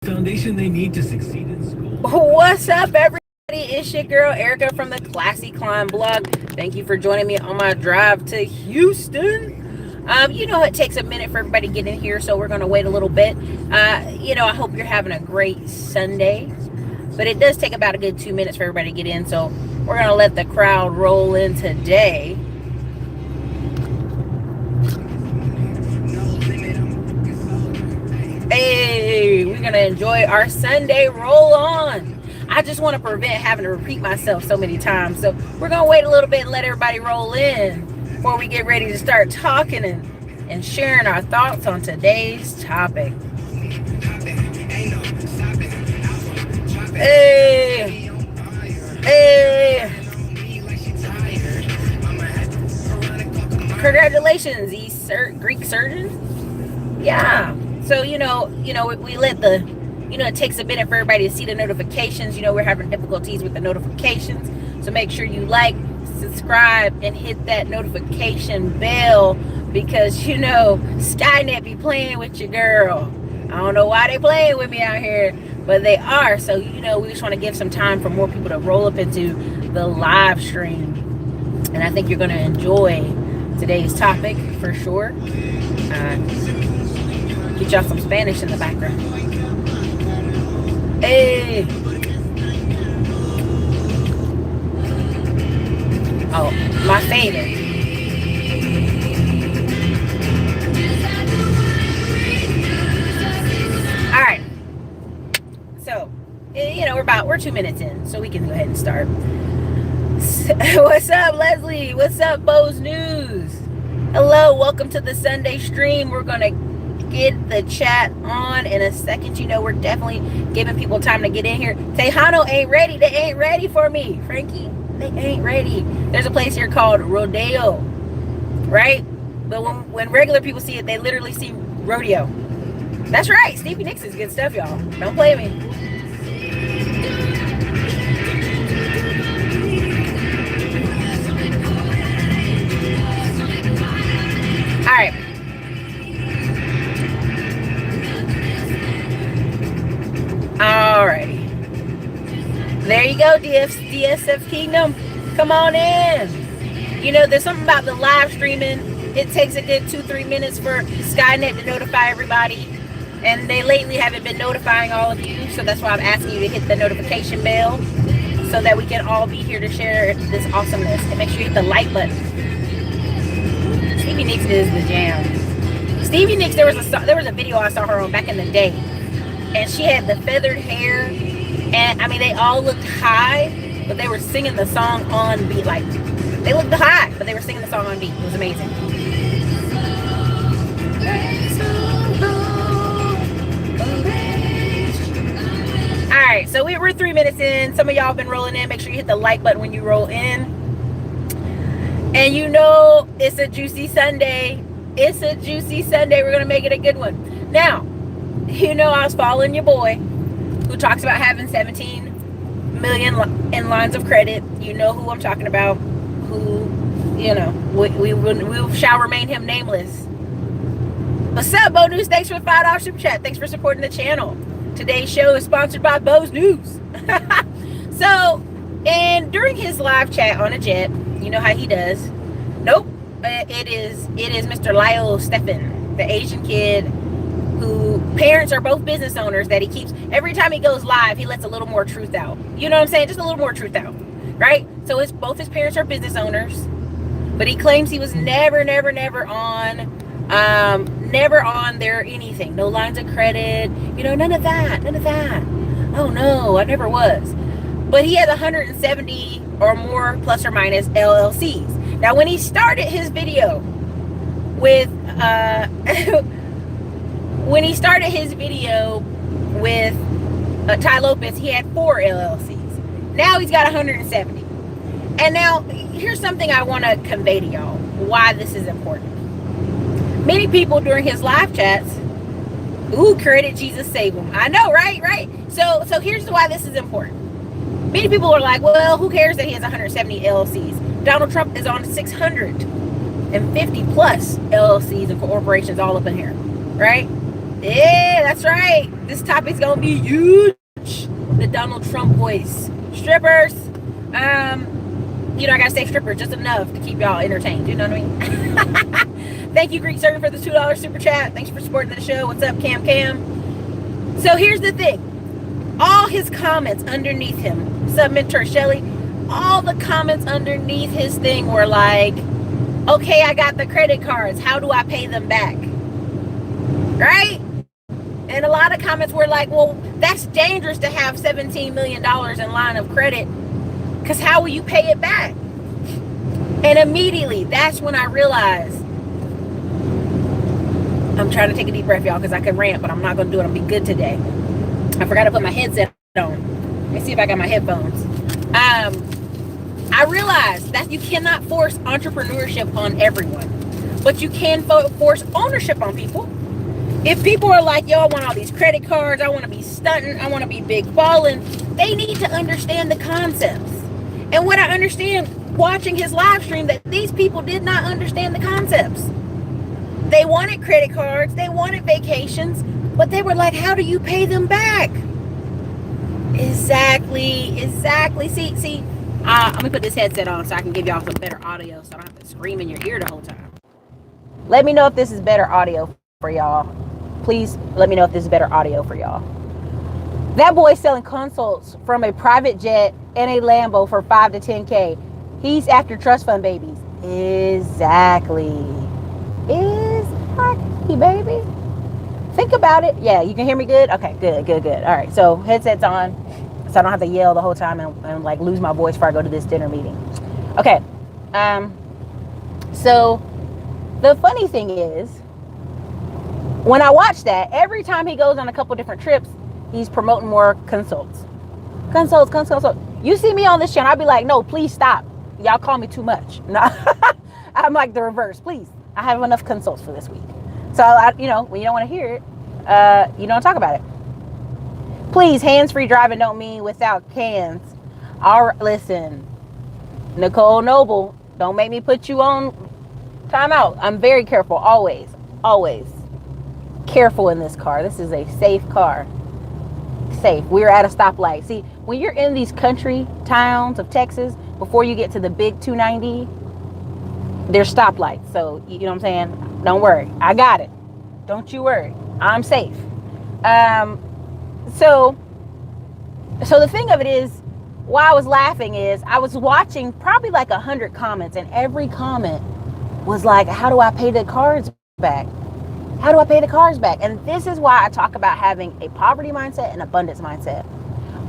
Foundation they need to succeed in school. What's up, everybody? It's your girl Erica from the Classy Climb blog. Thank you for joining me on my drive to Houston. You know, it takes a minute for everybody to get in here, so we're going to wait a little bit. I hope you're having a great Sunday, but it does take about a good 2 minutes for everybody to get in, so we're going to let the crowd roll in today. Hey, we're going to enjoy our Sunday. Roll on. I just want to prevent having to repeat myself so many times. So we're going to wait a little bit and let everybody roll in before we get ready to start talking and sharing our thoughts on today's topic. Hey. Hey. Congratulations, Greek surgeon. Yeah. So, we let it takes a minute for everybody to see the notifications. We're having difficulties with the notifications. So make sure you like, subscribe, and hit that notification bell because, Skynet be playing with your girl. I don't know why they playing with me out here, but they are. So, we just want to give some time for more people to roll up into the live stream. And I think you're going to enjoy today's topic for sure. Get y'all some Spanish in the background. Hey. Oh, my favorite. All right. So, we're 2 minutes in, so we can go ahead and start. What's up, Leslie? What's up, Bo's News? Hello, welcome to the Sunday stream. We're going to get the chat on in a second. We're definitely giving people time to get in here. Tejano ain't ready. They ain't ready for me, Frankie. They ain't ready. There's a place here called Rodeo, right? But when regular people see it, they literally see rodeo. That's right. Stevie Nicks is good stuff, y'all. Don't play me. All right. Alrighty. There you go, DSF Kingdom. Come on in. There's something about the live streaming. It takes a good 2-3 minutes for Skynet to notify everybody. And they lately haven't been notifying all of you. So that's why I'm asking you to hit the notification bell so that we can all be here to share this awesomeness. And make sure you hit the like button. Stevie Nicks is the jam. Stevie Nicks, there was a video I saw her on back in the day. And she had the feathered hair, and they all looked high, but they were singing the song on beat. Like, they looked high, but they were singing the song on beat. It was amazing. All right, so we're 3 minutes in. Some of y'all have been rolling in. Make sure you hit the like button when you roll in. And it's a juicy Sunday. It's a juicy Sunday. We're going to make it a good one. Now, I was following your boy who talks about having 17 million in lines of credit. You know who I'm talking about. Who, we shall remain him nameless. What's up, Bo News? Thanks for the $5 super chat. Thanks for supporting the channel. Today's show is sponsored by Bo's News. So, and during his live chat on a jet, you know how he does. Nope. It is Mr. Lyle Steffen, the Asian kid who parents are both business owners that he keeps. Every time he goes live, he lets a little more truth out. You know what I'm saying? Just a little more truth out, right? So both his parents are business owners, but he claims he was never on their anything. No lines of credit, none of that. Oh no, I never was. But he has 170 or more plus or minus LLCs. Now, when he started his video with Ty Lopez, he had 4 LLCs. Now he's got 170. And now, here's something I want to convey to y'all, why this is important. Many people during his live chats, credit Jesus save him. I know, right? So here's why this is important. Many people are like, well, who cares that he has 170 LLCs? Donald Trump is on 650 plus LLCs and corporations all up in here, right? Yeah, that's right. This topic's gonna be huge. The Donald Trump voice. Strippers. I gotta say strippers just enough to keep y'all entertained. You know what I mean? Thank you, Greek Surgeon, for the $2 super chat. Thanks for supporting the show. What's up, Cam Cam? So here's the thing. All his comments underneath him, Sub Mentor Shelly, all the comments underneath his thing were like, okay, I got the credit cards. How do I pay them back? Right? And a lot of comments were like, well, that's dangerous to have $17 million in line of credit because how will you pay it back? And immediately, that's when I realized, I'm trying to take a deep breath, y'all, because I can rant, but I'm not going to do it. I'm going to be good today. I forgot to put my headset on. Let me see if I got my headphones. I realized that you cannot force entrepreneurship on everyone, but you can force ownership on people. If people are like, yo, I want all these credit cards, I want to be stunting, I want to be big balling, they need to understand the concepts. And what I understand watching his live stream, that these people did not understand the concepts. They wanted credit cards, they wanted vacations, but they were like, how do you pay them back? Exactly. See, let me put this headset on so I can give y'all some better audio so I don't have to scream in your ear the whole time. Let me know if this is better audio for y'all. Please let me know if this is better audio for y'all. That boy's selling consults from a private jet and a Lambo for 5 to 10K. He's after trust fund babies. Exactly, baby. Think about it. Yeah, you can hear me good? Okay, good. All right, so headsets on so I don't have to yell the whole time and like lose my voice before I go to this dinner meeting. Okay, so the funny thing is, when I watch that, every time he goes on a couple different trips, he's promoting more consults. You see me on this channel, I'll be like, no, please stop. Y'all call me too much. No, I'm like the reverse. Please, I have enough consults for this week. So, when you don't want to hear it, you don't talk about it. Please, hands-free driving don't mean without cans. All right, listen, Nicole Noble, don't make me put you on timeout. I'm very careful, always careful in this car. This is a safe car. Safe. We're at a stoplight. See, when you're in these country towns of Texas, before you get to the big 290, there's stoplights. So, you know what I'm saying? Don't worry. I got it. Don't you worry. I'm safe. So the thing of it is, why I was laughing is I was watching probably like 100 comments, and every comment was like, how do I pay the cards back? How do I pay the cards back? And this is why I talk about having a poverty mindset and abundance mindset.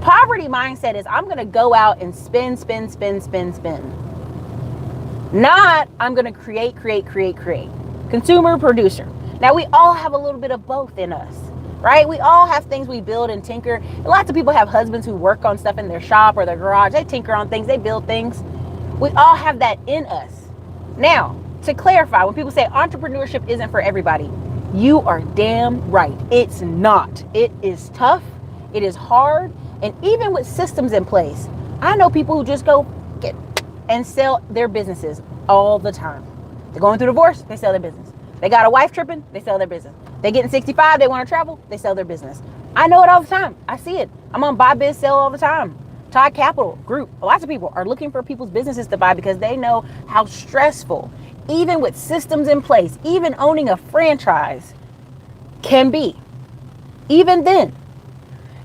Poverty mindset is I'm going to go out and spend. Not I'm going to create. Consumer, producer. Now, we all have a little bit of both in us, right? We all have things we build and tinker. Lots of people have husbands who work on stuff in their shop or their garage. They tinker on things. They build things. We all have that in us. Now, to clarify, when people say entrepreneurship isn't for everybody, you are damn right. It's not. It is tough. It is hard. And even with systems in place, I know people who just go get and sell their businesses all the time. They're going through divorce, they sell their business. They got a wife tripping, they sell their business. They getting 65, they want to travel, they sell their business. I know it all the time. I see it. I'm on Buy Biz Sell all the time. Todd Capital Group. Lots of people are looking for people's businesses to buy because they know how stressful, even with systems in place, even owning a franchise can be. Even then.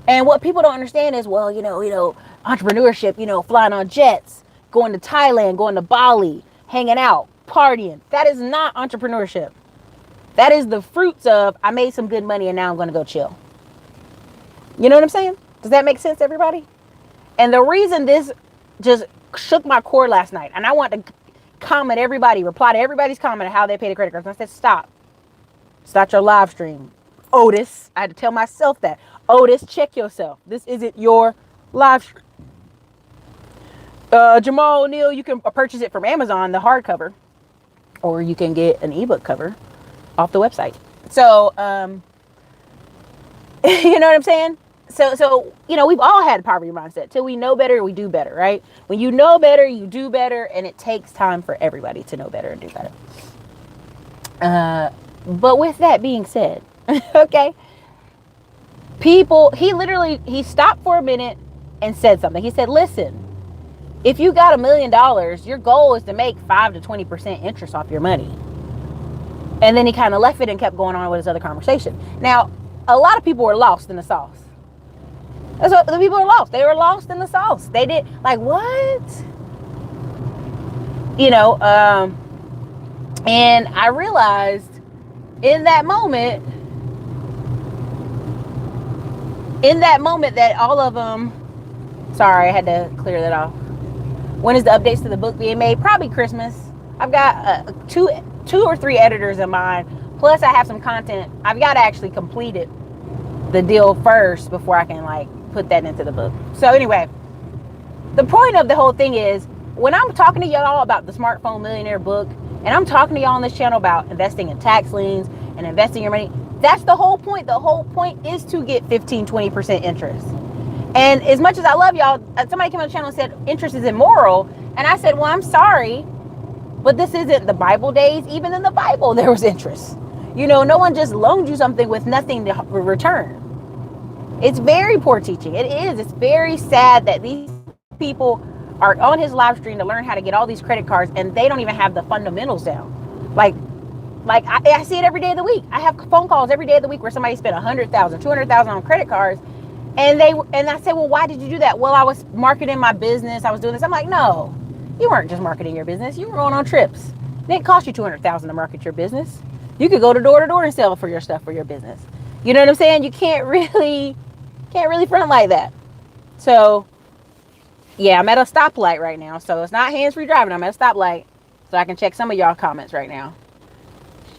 And what people don't understand is, well, entrepreneurship, flying on jets, going to Thailand, going to Bali, hanging out, partying. That is not entrepreneurship. That is the fruits of, I made some good money and now I'm going to go chill. You know what I'm saying? Does that make sense, everybody? And the reason this just shook my core last night, and I want to reply to everybody's comment of how they pay the credit cards. And I said, stop. Start your live stream. Otis, I had to tell myself that. Otis, check yourself. This isn't your live stream. Jamal O'Neal, you can purchase it from Amazon, the hardcover, or you can get an ebook cover off the website. So, you know what I'm saying? So we've all had a poverty mindset. Till we know better, we do better, right? When you know better, you do better, and it takes time for everybody to know better and do better. But with that being said, Okay. He stopped for a minute and said something. He said, listen, if you got $1,000,000, your goal is to make 5 to 20% interest off your money. And then he kind of left it and kept going on with his other conversation. Now, a lot of people were lost in the sauce. That's what the people were lost. They were lost in the sauce. They did, like, what? You know, and I realized in that moment that all of them, sorry, I had to clear that off. When is the updates to the book being made? Probably Christmas. I've got two or three editors in mind. Plus, I have some content. I've got to actually complete it, the deal first, before I can like put that into the book. So anyway, the point of the whole thing is, when I'm talking to y'all about the Smartphone Millionaire book, and I'm talking to y'all on this channel about investing in tax liens and investing your money, that's the whole point. The whole point is to get 15-20% interest. And as much as I love y'all, somebody came on the channel and said interest is immoral. And I said, well, I'm sorry, but this isn't the Bible days. Even in the Bible, there was interest. You know, no one just loaned you something with nothing to return. It's very poor teaching. It is. It's very sad that these people are on his live stream to learn how to get all these credit cards, and they don't even have the fundamentals down. Like I see it every day of the week. I have phone calls every day of the week where somebody spent $100,000, $200,000 on credit cards. And I say, well, why did you do that? Well, I was marketing my business. I was doing this. I'm like, no, you weren't just marketing your business. You were going on trips. It didn't cost you $200,000 to market your business. You could go to door and sell for your stuff for your business. You know what I'm saying? You can't really front like that. So yeah, I'm at a stoplight right now. So it's not hands-free driving. I'm at a stoplight so I can check some of y'all comments right now.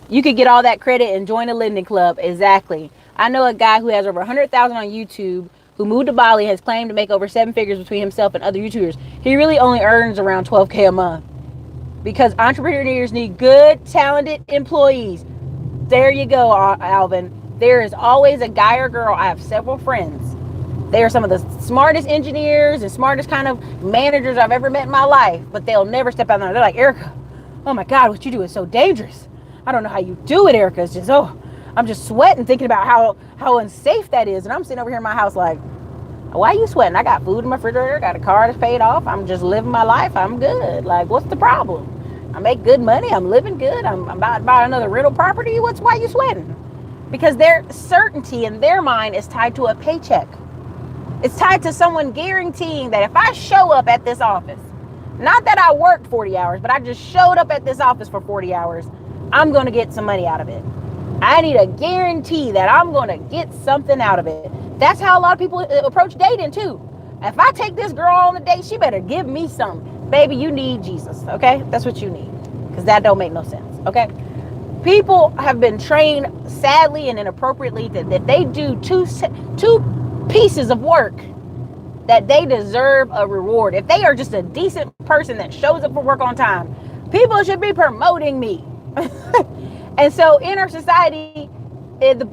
You could get all that credit and join a lending club. Exactly. I know a guy who has over 100,000 on YouTube who moved to Bali, has claimed to make over 7 figures between himself and other YouTubers. He really only earns around 12K a month because entrepreneurs need good, talented employees. There you go, Alvin. There is always a guy or girl. I have several friends. They are some of the smartest engineers and smartest kind of managers I've ever met in my life, but they'll never step out there. They're like, Erica, oh my God, what you do is so dangerous. I don't know how you do it, Erica. It's just, I'm just sweating thinking about how unsafe that is. And I'm sitting over here in my house like, why are you sweating? I got food in my refrigerator, got a car that's paid off. I'm just living my life. I'm good. Like, what's the problem? I make good money. I'm living good. I'm about to buy another rental property. Why are you sweating? Because their certainty in their mind is tied to a paycheck. It's tied to someone guaranteeing that if I show up at this office, not that I worked 40 hours, but I just showed up at this office for 40 hours, I'm going to get some money out of it. I need a guarantee that I'm going to get something out of it. That's how a lot of people approach dating too. If I take this girl on a date, she better give me something. Baby, you need Jesus, okay? That's what you need, because that don't make no sense, okay? People have been trained, sadly and inappropriately, that if they do two pieces of work, that they deserve a reward. If they are just a decent person that shows up for work on time, people should be promoting me. And so in our society, that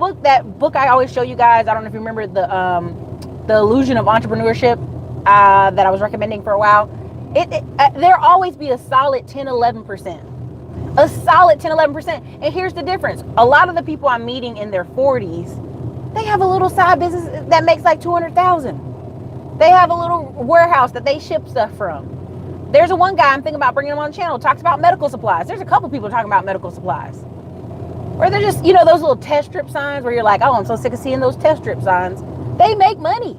book I always show you guys, I don't know if you remember the Illusion of Entrepreneurship that I was recommending for a while. There'll always be a solid 10-11%. A solid 10-11%. And here's the difference. A lot of the people I'm meeting in their 40s, they have a little side business that makes like $200,000. They have a little warehouse that they ship stuff from. There's one guy I'm thinking about bringing him on the channel, talks about medical supplies. There's a couple people talking about medical supplies. Or they're just, those little test strip signs where you're like, oh, I'm so sick of seeing those test strip signs. They make money.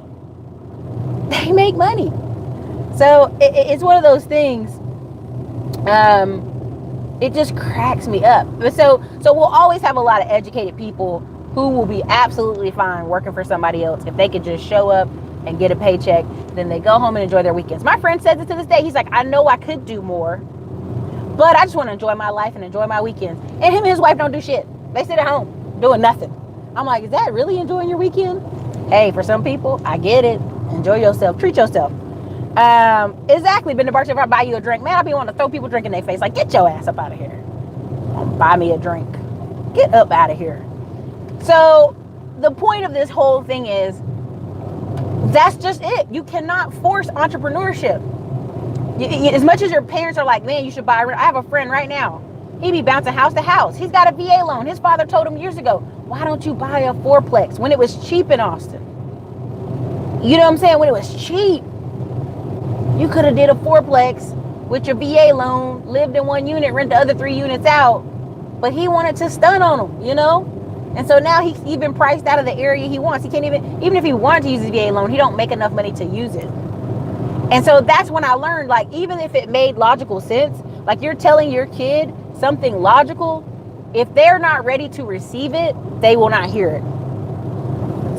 They make money. So it's one of those things. It just cracks me up. So we'll always have a lot of educated people who will be absolutely fine working for somebody else if they could just show up and get a paycheck. Then they go home and enjoy their weekends. My friend says it to this day. He's like, I know I could do more, but I just want to enjoy my life and enjoy my weekends. And him and his wife don't do shit. They sit at home doing nothing. I'm like, is that really enjoying your weekend? Hey, for some people, I get it. Enjoy yourself. Treat yourself. Exactly. Been to bar if I buy you a drink. Man, I be wanting to throw people drink in their face. Like, get your ass up out of here. Buy me a drink. Get up out of here. So the point of this whole thing is, that's just it. You cannot force entrepreneurship. As much as your parents are like, man, you should buy. I have a friend right now. He be bouncing house to house. He's got a VA loan. His father told him years ago, why don't you buy a fourplex when it was cheap in Austin? You know what I'm saying? When it was cheap, you could have did a fourplex with your VA loan, lived in one unit, rent the other 3 units out. But he wanted to stun on them, you know? And so now he's even priced out of the area he wants. He can't even if he wanted to use his VA loan, he don't make enough money to use it. And so that's when I learned, like, even if it made logical sense, like you're telling your kid something logical, if they're not ready to receive it, they will not hear it.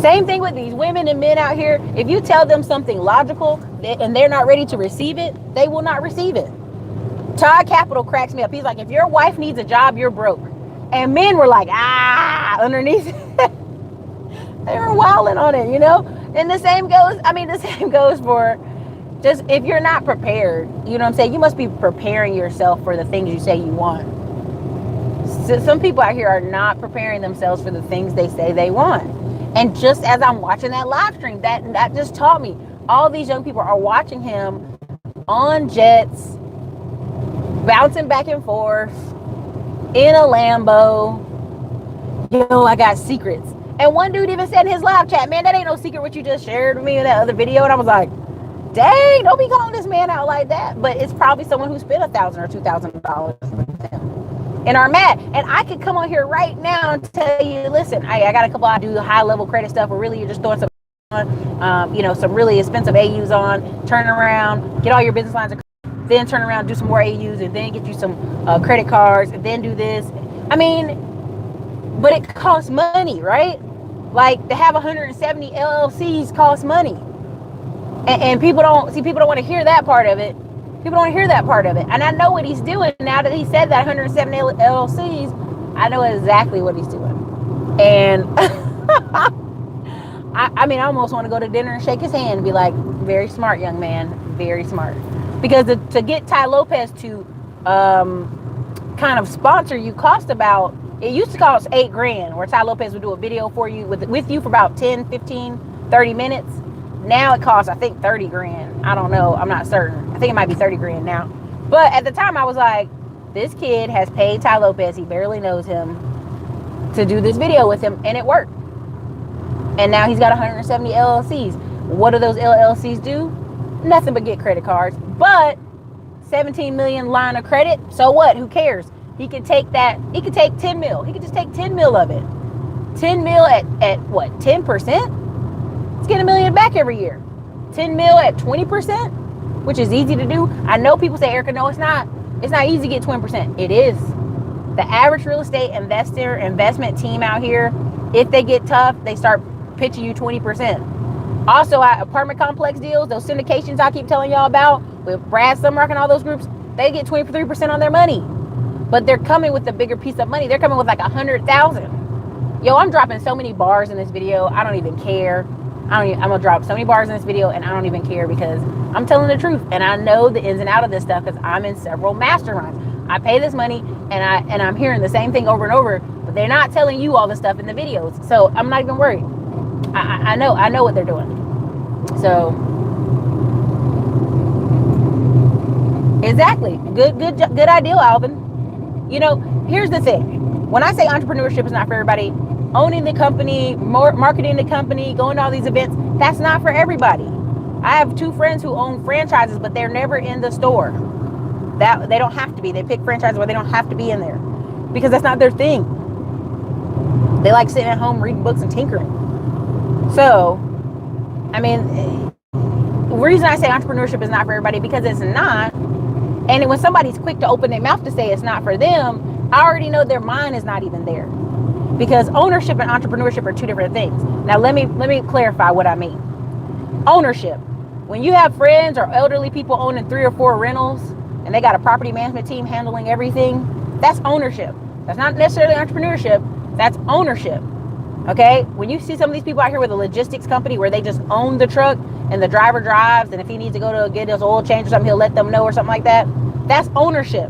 Same thing with these women and men out here. If you tell them something logical and they're not ready to receive it, they will not receive it. Todd Capital cracks me up. He's like, if your wife needs a job, you're broke. And men were like, underneath. They were wilding on it, you know? And the same goes for just if you're not prepared, you know what I'm saying? You must be preparing yourself for the things you say you want. So some people out here are not preparing themselves for the things they say they want. And just as I'm watching that live stream, that just taught me, all these young people are watching him on jets, bouncing back and forth, in a Lambo. Yo, I got secrets. And one dude even said in his live chat, man, that ain't no secret what you just shared with me in that other video. And I was like, dang, don't be calling this man out like that. But it's probably someone who spent $1,000 or $2,000 with him and are mad. And I could come on here right now and tell you, listen, I got a couple, I do high level credit stuff where really you're just throwing some on, some really expensive AUs on, turn around, get all your business lines of credit, then turn around, do some more AUs, and then get you some credit cards, and then do this. I mean, but it costs money, right? Like, to have 170 LLCs costs money. And people don't want to hear that part of it. People don't hear that part of it. And I know what he's doing now that he said that 170 LLCs. I know exactly what he's doing. And I almost want to go to dinner and shake his hand and be like, very smart, young man, very smart. Because to get Ty Lopez to kind of sponsor you cost about, it used to cost $8,000, where Ty Lopez would do a video for you with you for about 10, 15, 30 minutes. Now it costs, I think, $30,000. I don't know. I'm not certain. I think it might be $30,000 now. But at the time, I was like, this kid has paid Ty Lopez, he barely knows him, to do this video with him, and it worked. And now he's got 170 LLCs. What do those LLCs do? Nothing but get credit cards. But 17 million line of credit, so what? Who cares? He could take that. He could take 10 mil. He could just take 10 mil of it. 10 mil at what? 10%? It's getting $1 million back every year. 10 mil at 20%, which is easy to do. I know people say, Erica, no, it's not. It's not easy to get 20%. It is. The average real estate investment team out here, if they get tough, they start pitching you 20%. Also, apartment complex deals, those syndications I keep telling y'all about with Brad Sumrock and all those groups, they get 23% on their money. But they're coming with a bigger piece of money. They're coming with like 100,000. Yo, I'm dropping so many bars in this video. I don't even care. I'm gonna drop so many bars in this video, and I don't even care, because I'm telling the truth, and I know the ins and outs of this stuff because I'm in several masterminds. I pay this money, and I'm hearing the same thing over and over, but they're not telling you all the stuff in the videos. So I'm not even worried. I know what they're doing. So exactly, good idea, Alvin. You know, here's the thing. When I say entrepreneurship is not for everybody, owning the company, marketing the company, going to all these events, that's not for everybody. I have 2 friends who own franchises, but they're never in the store. That they don't have to be. They pick franchises where they don't have to be in there, because that's not their thing. They like sitting at home reading books and tinkering. So, I mean, the reason I say entrepreneurship is not for everybody, because it's not. And when somebody's quick to open their mouth to say it's not for them, I already know their mind is not even there. Because ownership and entrepreneurship are 2 different things. Now, let me clarify what I mean. Ownership. When you have friends or elderly people owning 3 or 4 rentals, and they got a property management team handling everything, that's ownership. That's not necessarily entrepreneurship. That's ownership. Okay? When you see some of these people out here with a logistics company where they just own the truck and the driver drives, and if he needs to go to get his oil change or something, he'll let them know or something like that. That's ownership.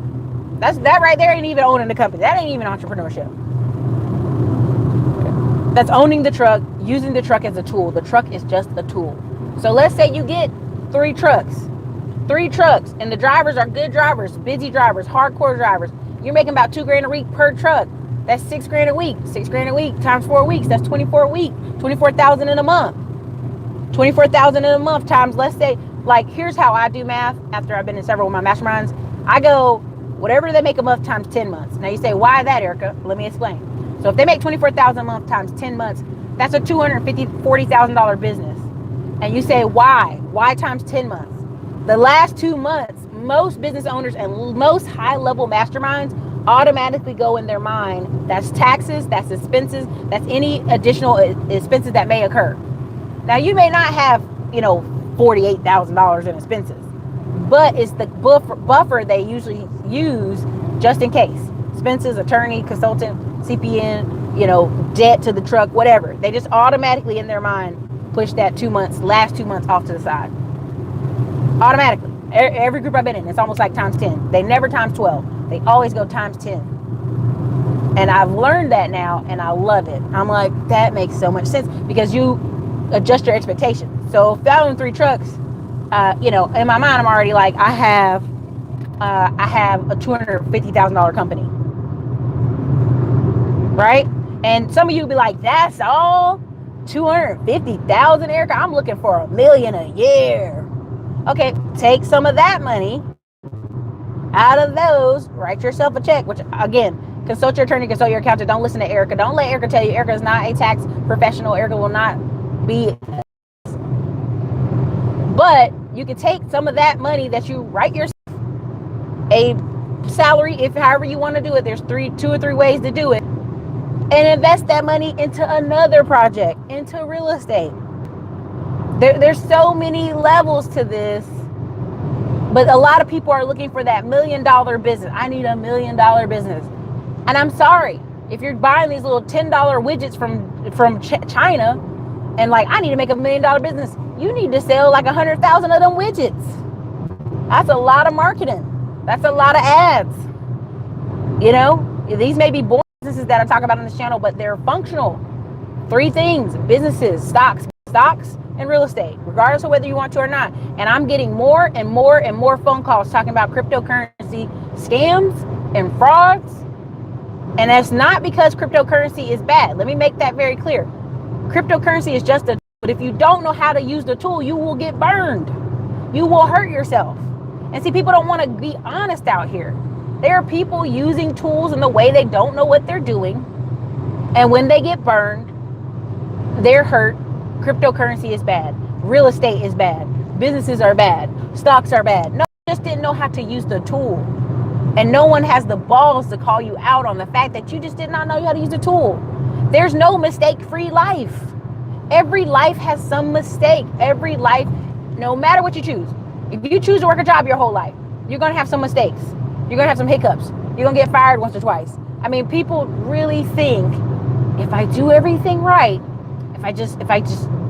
That right there ain't even owning the company. That ain't even entrepreneurship. That's owning the truck, using the truck as a tool. The truck is just a tool. So let's say you get 3 trucks, and the drivers are good drivers, busy drivers, hardcore drivers. You're making about $2,000 a week per truck. That's $6,000 a week. $6,000 a week times 4 weeks. That's 24 a week. 24,000 in a month. 24,000 in a month times, let's say, like, here's how I do math after I've been in several of my masterminds. I go, whatever they make a month times 10 months. Now you say, why that, Erica? Let me explain. So if they make 24,000 a month times 10 months, that's a $240,000 business. And you say, why? Why times 10 months? The last 2 months, most business owners and most high-level masterminds automatically go in their mind, that's taxes, that's expenses, that's any additional expenses that may occur. Now, you may not have, $48,000 in expenses, but it's the buffer they usually use just in case. Expenses, attorney, consultant, CPN, debt to the truck, whatever. They just automatically in their mind push that last 2 months off to the side. Automatically. Every group I've been in, it's almost like times 10. They never times 12. They always go times 10. And I've learned that now, and I love it. I'm like, that makes so much sense, because you adjust your expectations. So if I own 3 trucks, in my mind, I'm already like, I have a $250,000 company, right? And some of you be like, that's all? 250,000, Erica? I'm looking for $1 million a year. Okay, take some of that money out of those, write yourself a check, which, again, consult your attorney, consult your accountant. Don't listen to Erica. Don't let Erica tell you. Erica is not a tax professional. Erica will not be. But you can take some of that money that you write yourself a salary, if however you want to do it. There's 2 or 3 ways to do it, and invest that money into another project, into real estate. There's so many levels to this, but a lot of people are looking for that $1 million business. I need $1 million business. And I'm sorry, if you're buying these little $10 widgets from China and like, I need to make $1 million business, you need to sell like 100,000 of them widgets. That's a lot of marketing. That's a lot of ads. These may be boring businesses that I talk about on this channel, but they're functional. 3 things: businesses, stocks, and real estate, regardless of whether you want to or not. And I'm getting more and more and more phone calls talking about cryptocurrency scams and frauds. And that's not because cryptocurrency is bad. Let me make that very clear. Cryptocurrency is just a tool, but if you don't know how to use the tool, you will get burned. You will hurt yourself. And see, people don't want to be honest out here. There are people using tools in the way they don't know what they're doing. And when they get burned, they're hurt. Cryptocurrency is bad. Real estate is bad. Businesses are bad. Stocks are bad. No, you just didn't know how to use the tool. And no one has the balls to call you out on the fact that you just did not know how to use the tool. There's no mistake-free life. Every life has some mistake. Every life, no matter what you choose. If you choose to work a job your whole life, you're going to have some mistakes. You're going to have some hiccups. You're going to get fired once or twice. I mean, people really think, if I do everything right, if I just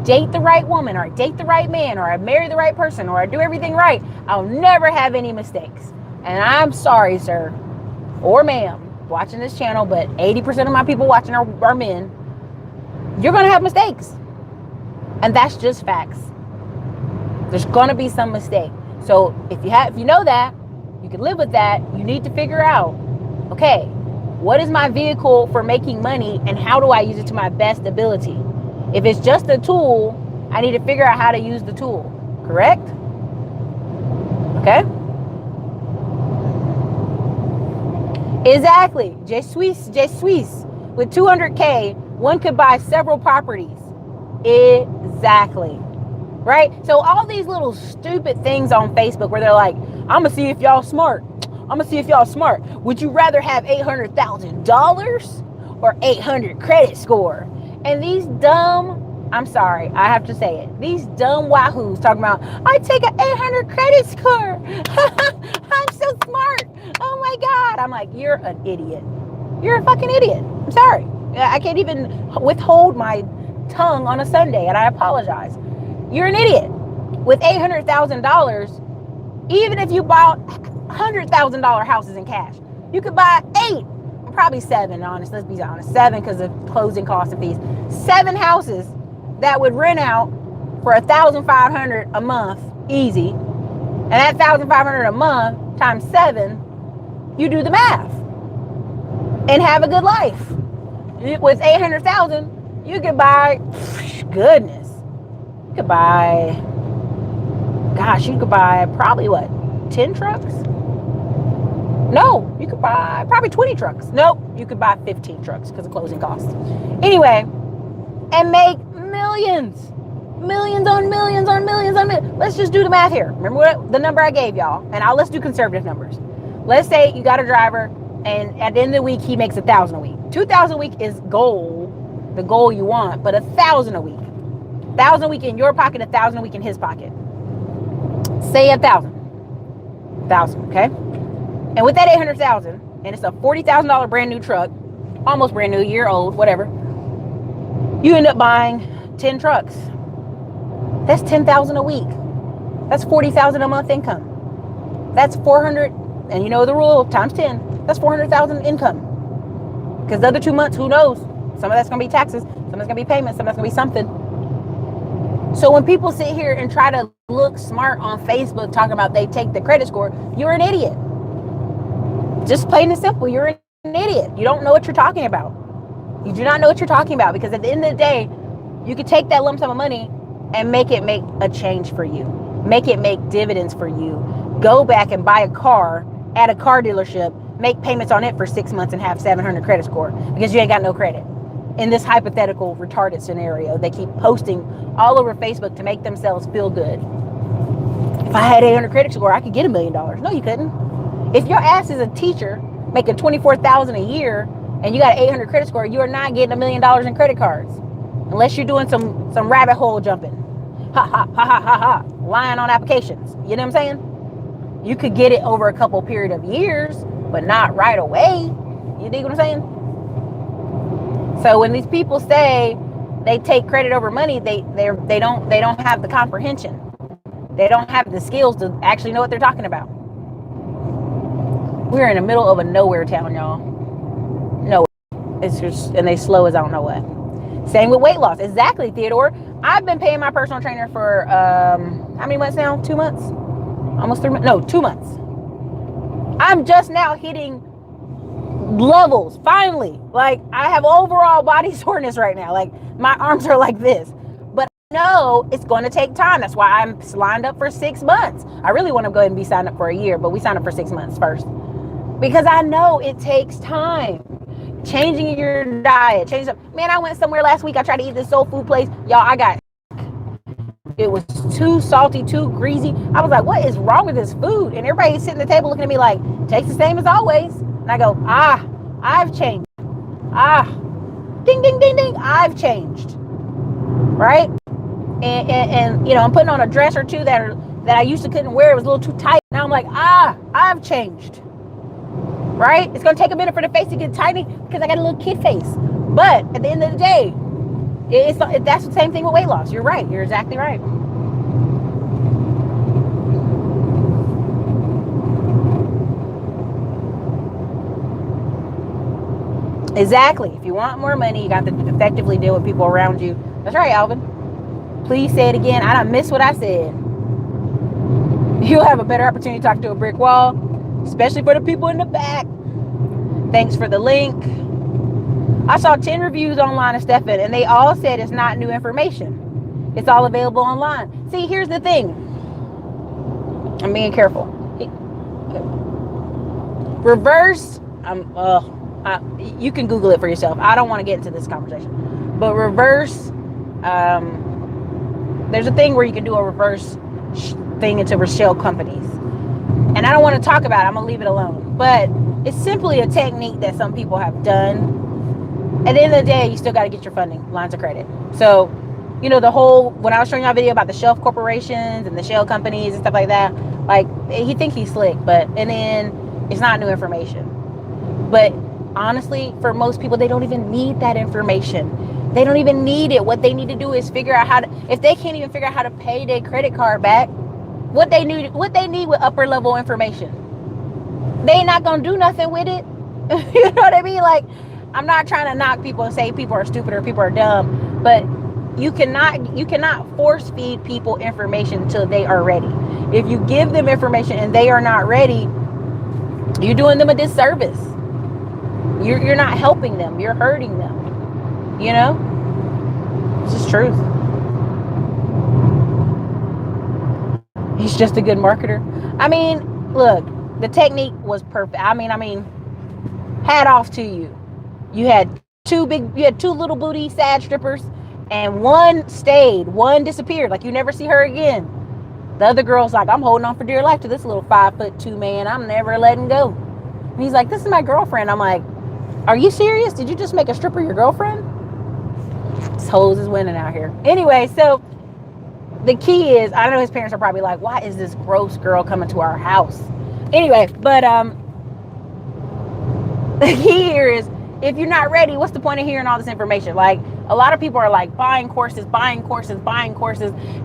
date the right woman, or I date the right man, or I marry the right person, or I do everything right, I'll never have any mistakes. And I'm sorry, sir or ma'am, watching this channel, but 80% of my people watching are men. You're going to have mistakes. And that's just facts. There's going to be some mistake. So if you know that, you can live with that. You need to figure out, okay, what is my vehicle for making money, and how do I use it to my best ability? If it's just a tool, I need to figure out how to use the tool. Correct? Okay? Exactly. Je suis. With 200K, one could buy several properties. Exactly. Right? So all these little stupid things on Facebook where they're like, I'm going to see if y'all smart. Would you rather have $800,000 or 800 credit score? And these dumb, I'm sorry, I have to say it, these dumb wahoos talking about, I take an 800 credit score. I'm so smart. Oh my God. I'm like, you're an idiot. You're a fucking idiot. I'm sorry. I can't even withhold my tongue on a Sunday, and I apologize. You're an idiot. With $800,000, even if you bought $100,000 houses in cash, you could buy 8, probably 7, honest. Let's be honest, 7 because of closing costs and fees. 7 houses that would rent out for $1,500 a month, easy. And that $1,500 a month times 7, you do the math. and have a good life. With 800,000, you could buy, goodness, you could buy, gosh, you could buy probably what, 10 trucks? No, you could buy probably 20 trucks. Nope, you could buy 15 trucks because of closing costs. Anyway, and make millions. Millions on millions on millions on millions. Let's just do the math here. Remember what the number I gave y'all? And let's do conservative numbers. Let's say you got a driver and at the end of the week, he makes 1,000 a week. 2,000 a week is the goal you want, but 1,000 a week. 1,000 a week in your pocket, 1,000 a week in his pocket. Say 1,000. 1,000, okay? And with that 800,000, and it's a $40,000 brand new truck, almost brand new, year old, whatever, you end up buying 10 trucks. That's 10,000 a week. That's 40,000 a month income. That's 400, and you know the rule, times 10. That's 400,000 income. Because the other 2 months, who knows? Some of that's going to be taxes. Some of that's going to be payments. Some of that's going to be something. So when people sit here and try to look smart on Facebook talking about they take the credit score, you're an idiot. Just plain and simple, you're an idiot. You don't know what you're talking about. You do not know what you're talking about, because at the end of the day, you could take that lump sum of money and make it make a change for you. Make it make dividends for you. Go back and buy a car at a car dealership, make payments on it for 6 months and have 700 credit score because you ain't got no credit. In this hypothetical retarded scenario, they keep posting all over Facebook to make themselves feel good. If I had 800 credit score, I could get $1 million. No, you couldn't. If your ass is a teacher making $24,000 a year and you got an 800 credit score, you are not getting $1 million in credit cards unless you're doing some rabbit hole jumping. Ha ha ha ha ha ha. Lying on applications. You know what I'm saying? You could get it over a couple period of years, but not right away. You dig what I'm saying? So when these people say they take credit over money, they don't have the comprehension. They don't have the skills to actually know what they're talking about. We're in the middle of a nowhere town, y'all. Nowhere. It's just, and they slow as I don't know what. Same with weight loss. Exactly, Theodore. I've been paying my personal trainer for how many months now? 2 months? Almost 3 months? No, 2 months. I'm just now hitting levels, finally. Like, I have overall body soreness right now. Like, my arms are like this. But I know it's going to take time. That's why I'm lined up for 6 months. I really want to go ahead and be signed up for a year, but we signed up for 6 months first. Because I know it takes time. Changing your diet. Man, I went somewhere last week. I tried to eat this soul food place. Y'all, it was too salty, too greasy. I was like, what is wrong with this food? And everybody sitting at the table looking at me like, tastes the same as always. And I go, I've changed. Ding, ding, ding, ding. I've changed. Right? And you know, I'm putting on a dress or two that I used to couldn't wear. It was a little too tight. Now I'm like, I've changed. Right? It's going to take a minute for the face to get tiny because I got a little kid face. But at the end of the day, that's the same thing with weight loss. You're right. You're exactly right. Exactly. If you want more money, you got to effectively deal with people around you. That's right, Alvin. Please say it again. I don't miss what I said. You'll have a better opportunity to talk to a brick wall, especially for the people in the back. Thanks for the link. I saw 10 reviews online of Stefan, and they all said it's not new information. It's all available online. See, here's the thing. I'm being careful. Reverse. You can Google it for yourself. I don't want to get into this conversation. But reverse. There's a thing where you can do a reverse thing into shell companies. And I don't want to talk about it. I'm going to leave it alone. But it's simply a technique that some people have done. At the end of the day, you still got to get your funding, lines of credit. So, you know, when I was showing y'all a video about the shelf corporations and the shell companies and stuff like that, like, he thinks he's slick, and then it's not new information. But honestly, for most people, they don't even need that information. They don't even need it. What they need to do is figure out if they can't even figure out how to pay their credit card back, what they need with upper level information. They ain't not gonna do nothing with it. You know what I mean? Like, I'm not trying to knock people and say people are stupid or people are dumb, but you cannot force feed people information until they are ready. If you give them information and they are not ready, you're doing them a disservice. You're not helping them. You're hurting them. You know? It's just truth. He's just a good marketer. I mean, look, the technique was perfect. I mean, hat off to you. You had two little booty sad strippers, and one stayed, one disappeared. Like, you never see her again. The other girl's like, I'm holding on for dear life to this little 5'2" man. I'm never letting go. And he's like, this is my girlfriend. I'm like, are you serious? Did you just make a stripper your girlfriend? This hoes is winning out here. Anyway, so the key is, I know his parents are probably like, why is this gross girl coming to our house? Anyway, but the key here is, if you're not ready, what's the point of hearing all this information? Like, a lot of people are like buying courses,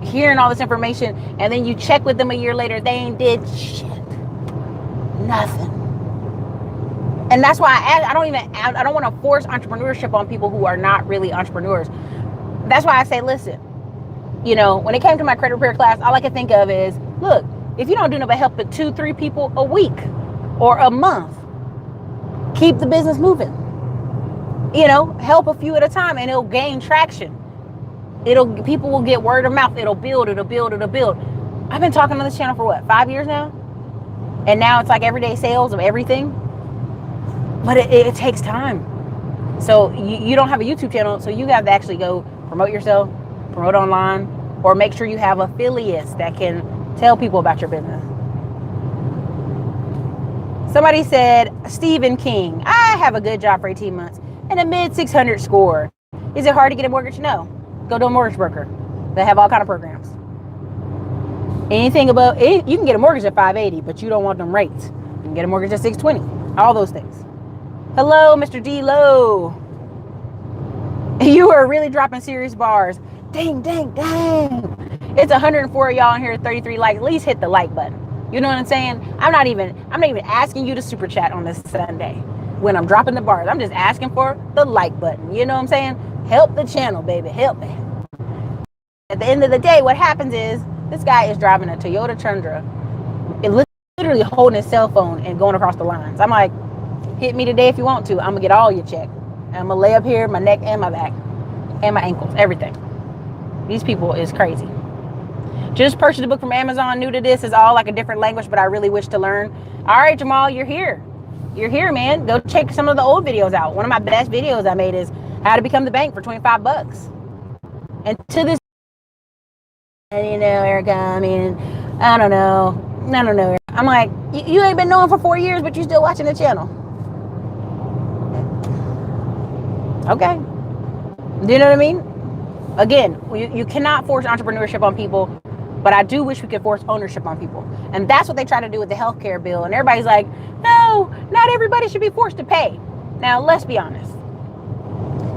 hearing all this information, and then you check with them a year later, they ain't did shit. Nothing. And that's why I don't want to force entrepreneurship on people who are not really entrepreneurs. That's why I say, listen, you know, when it came to my credit repair class, all I could think of is, look, if you don't do nothing but help but 2-3 people a week or a month, keep the business moving. You know, help a few at a time, and it'll gain traction. People will get word of mouth. It'll build. I've been talking on this channel for what, 5 years now? And now it's like everyday sales of everything. But it takes time. So you don't have a YouTube channel, so you have to actually go promote yourself, promote online, or make sure you have affiliates that can tell people about your business. Somebody said, Stephen King, I have a good job for 18 months and a mid 600 score. Is it hard to get a mortgage? No. Go to a mortgage broker. They have all kind of programs. Anything above, you can get a mortgage at 580, but you don't want them rates. You can get a mortgage at 620. All those things. Hello, Mr. D. Lowe. You are really dropping serious bars. Dang. It's 104 of y'all in here, 33 likes. At least hit the like button. You know what I'm saying? I'm not even asking you to super chat on this Sunday when I'm dropping the bars. I'm just asking for the like button. You know what I'm saying? Help the channel, baby. Help me. At the end of the day, what happens is this guy is driving a Toyota Tundra and literally holding his cell phone and going across the lines. I'm like, hit me today if you want to. I'm going to get all your check. I'm going to lay up here, my neck and my back and my ankles, everything. These people is crazy. Just purchased a book from Amazon. New to this, is all like a different language, but I really wish to learn. All right, Jamal, you're here. You're here, man. Go check some of the old videos out. One of my best videos I made is how to become the bank for 25 bucks. And to this, you know, Erica, I mean, I don't know. I'm like, you ain't been knowing for 4 years, but you still watching the channel. Okay. Do you know what I mean? Again, you cannot force entrepreneurship on people, but I do wish we could force ownership on people. And that's what they try to do with the healthcare bill. And everybody's like, no, not everybody should be forced to pay. Now, let's be honest.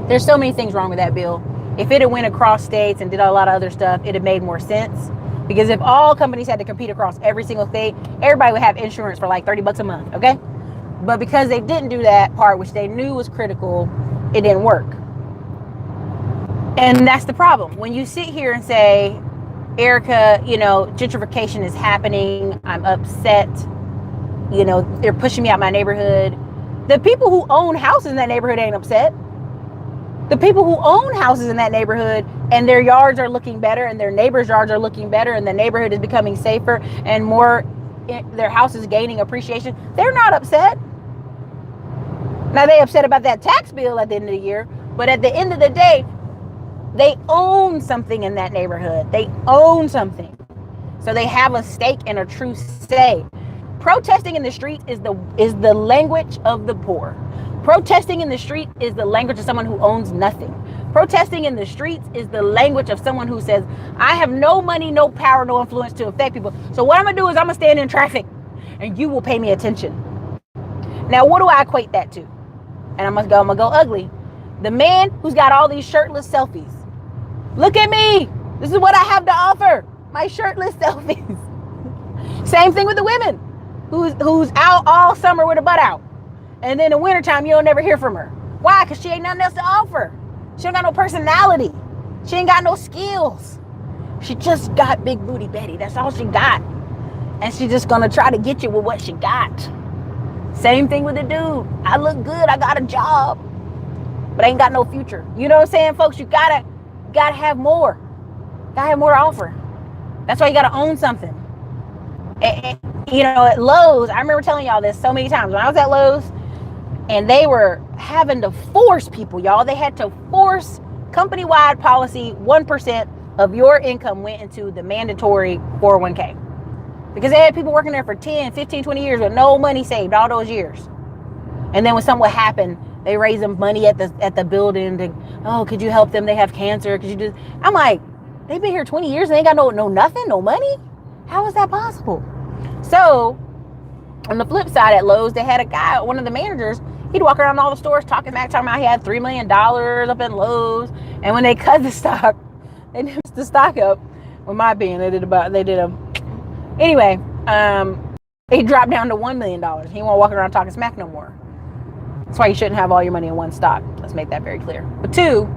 There's so many things wrong with that bill. If it had went across states and did a lot of other stuff, it'd have made more sense. Because if all companies had to compete across every single state, everybody would have insurance for like 30 bucks a month, okay? But because they didn't do that part, which they knew was critical, it didn't work. And that's the problem. When you sit here and say, Erica, you know, gentrification is happening, I'm upset, you know, they're pushing me out my neighborhood. The people who own houses in that neighborhood ain't upset. The people who own houses in that neighborhood and their yards are looking better and their neighbors' yards are looking better and the neighborhood is becoming safer and more, their house is gaining appreciation, they're not upset. Now, they upset about that tax bill at the end of the year, but at the end of the day, they own something in that neighborhood. They own something. So they have a stake and a true say. Protesting in the streets is the language of the poor. Protesting in the street is the language of someone who owns nothing. Protesting in the streets is the language of someone who says, I have no money, no power, no influence to affect people. So what I'm going to do is I'm going to stand in traffic and you will pay me attention. Now, what do I equate that to? And I'm going to go ugly. The man who's got all these shirtless selfies. Look at me. This is what I have to offer. My shirtless selfies. Same thing with the women who's out all summer with her butt out. And then in the wintertime, you don't never hear from her. Why? Because she ain't nothing else to offer. She ain't got no personality. She ain't got no skills. She just got big booty Betty. That's all she got. And she's just going to try to get you with what she got. Same thing with the dude. I look good. I got a job, but I ain't got no future. You know what I'm saying, folks? You gotta have more. Gotta have more to offer. That's why you gotta own something. And, you know, at Lowe's, I remember telling y'all this so many times. When I was at Lowe's, and they were having to force people, y'all. They had to force company-wide policy. 1% of your income went into the mandatory 401k. Because they had people working there for 10, 15, 20 years with no money saved all those years. And then when something would happen, they raise them money at the building to, oh, could you help them? They have cancer. Could you do? I'm like, they've been here 20 years and they ain't got no nothing, no money? How is that possible? So on the flip side at Lowe's, they had a guy, one of the managers, he'd walk around all the stores talking about he had $3 million up in Lowe's. And when they cut the stock, they did the stock up. With my opinion, anyway, he dropped down to $1 million. He won't walk around talking smack no more. That's why you shouldn't have all your money in one stock. Let's make that very clear. But two,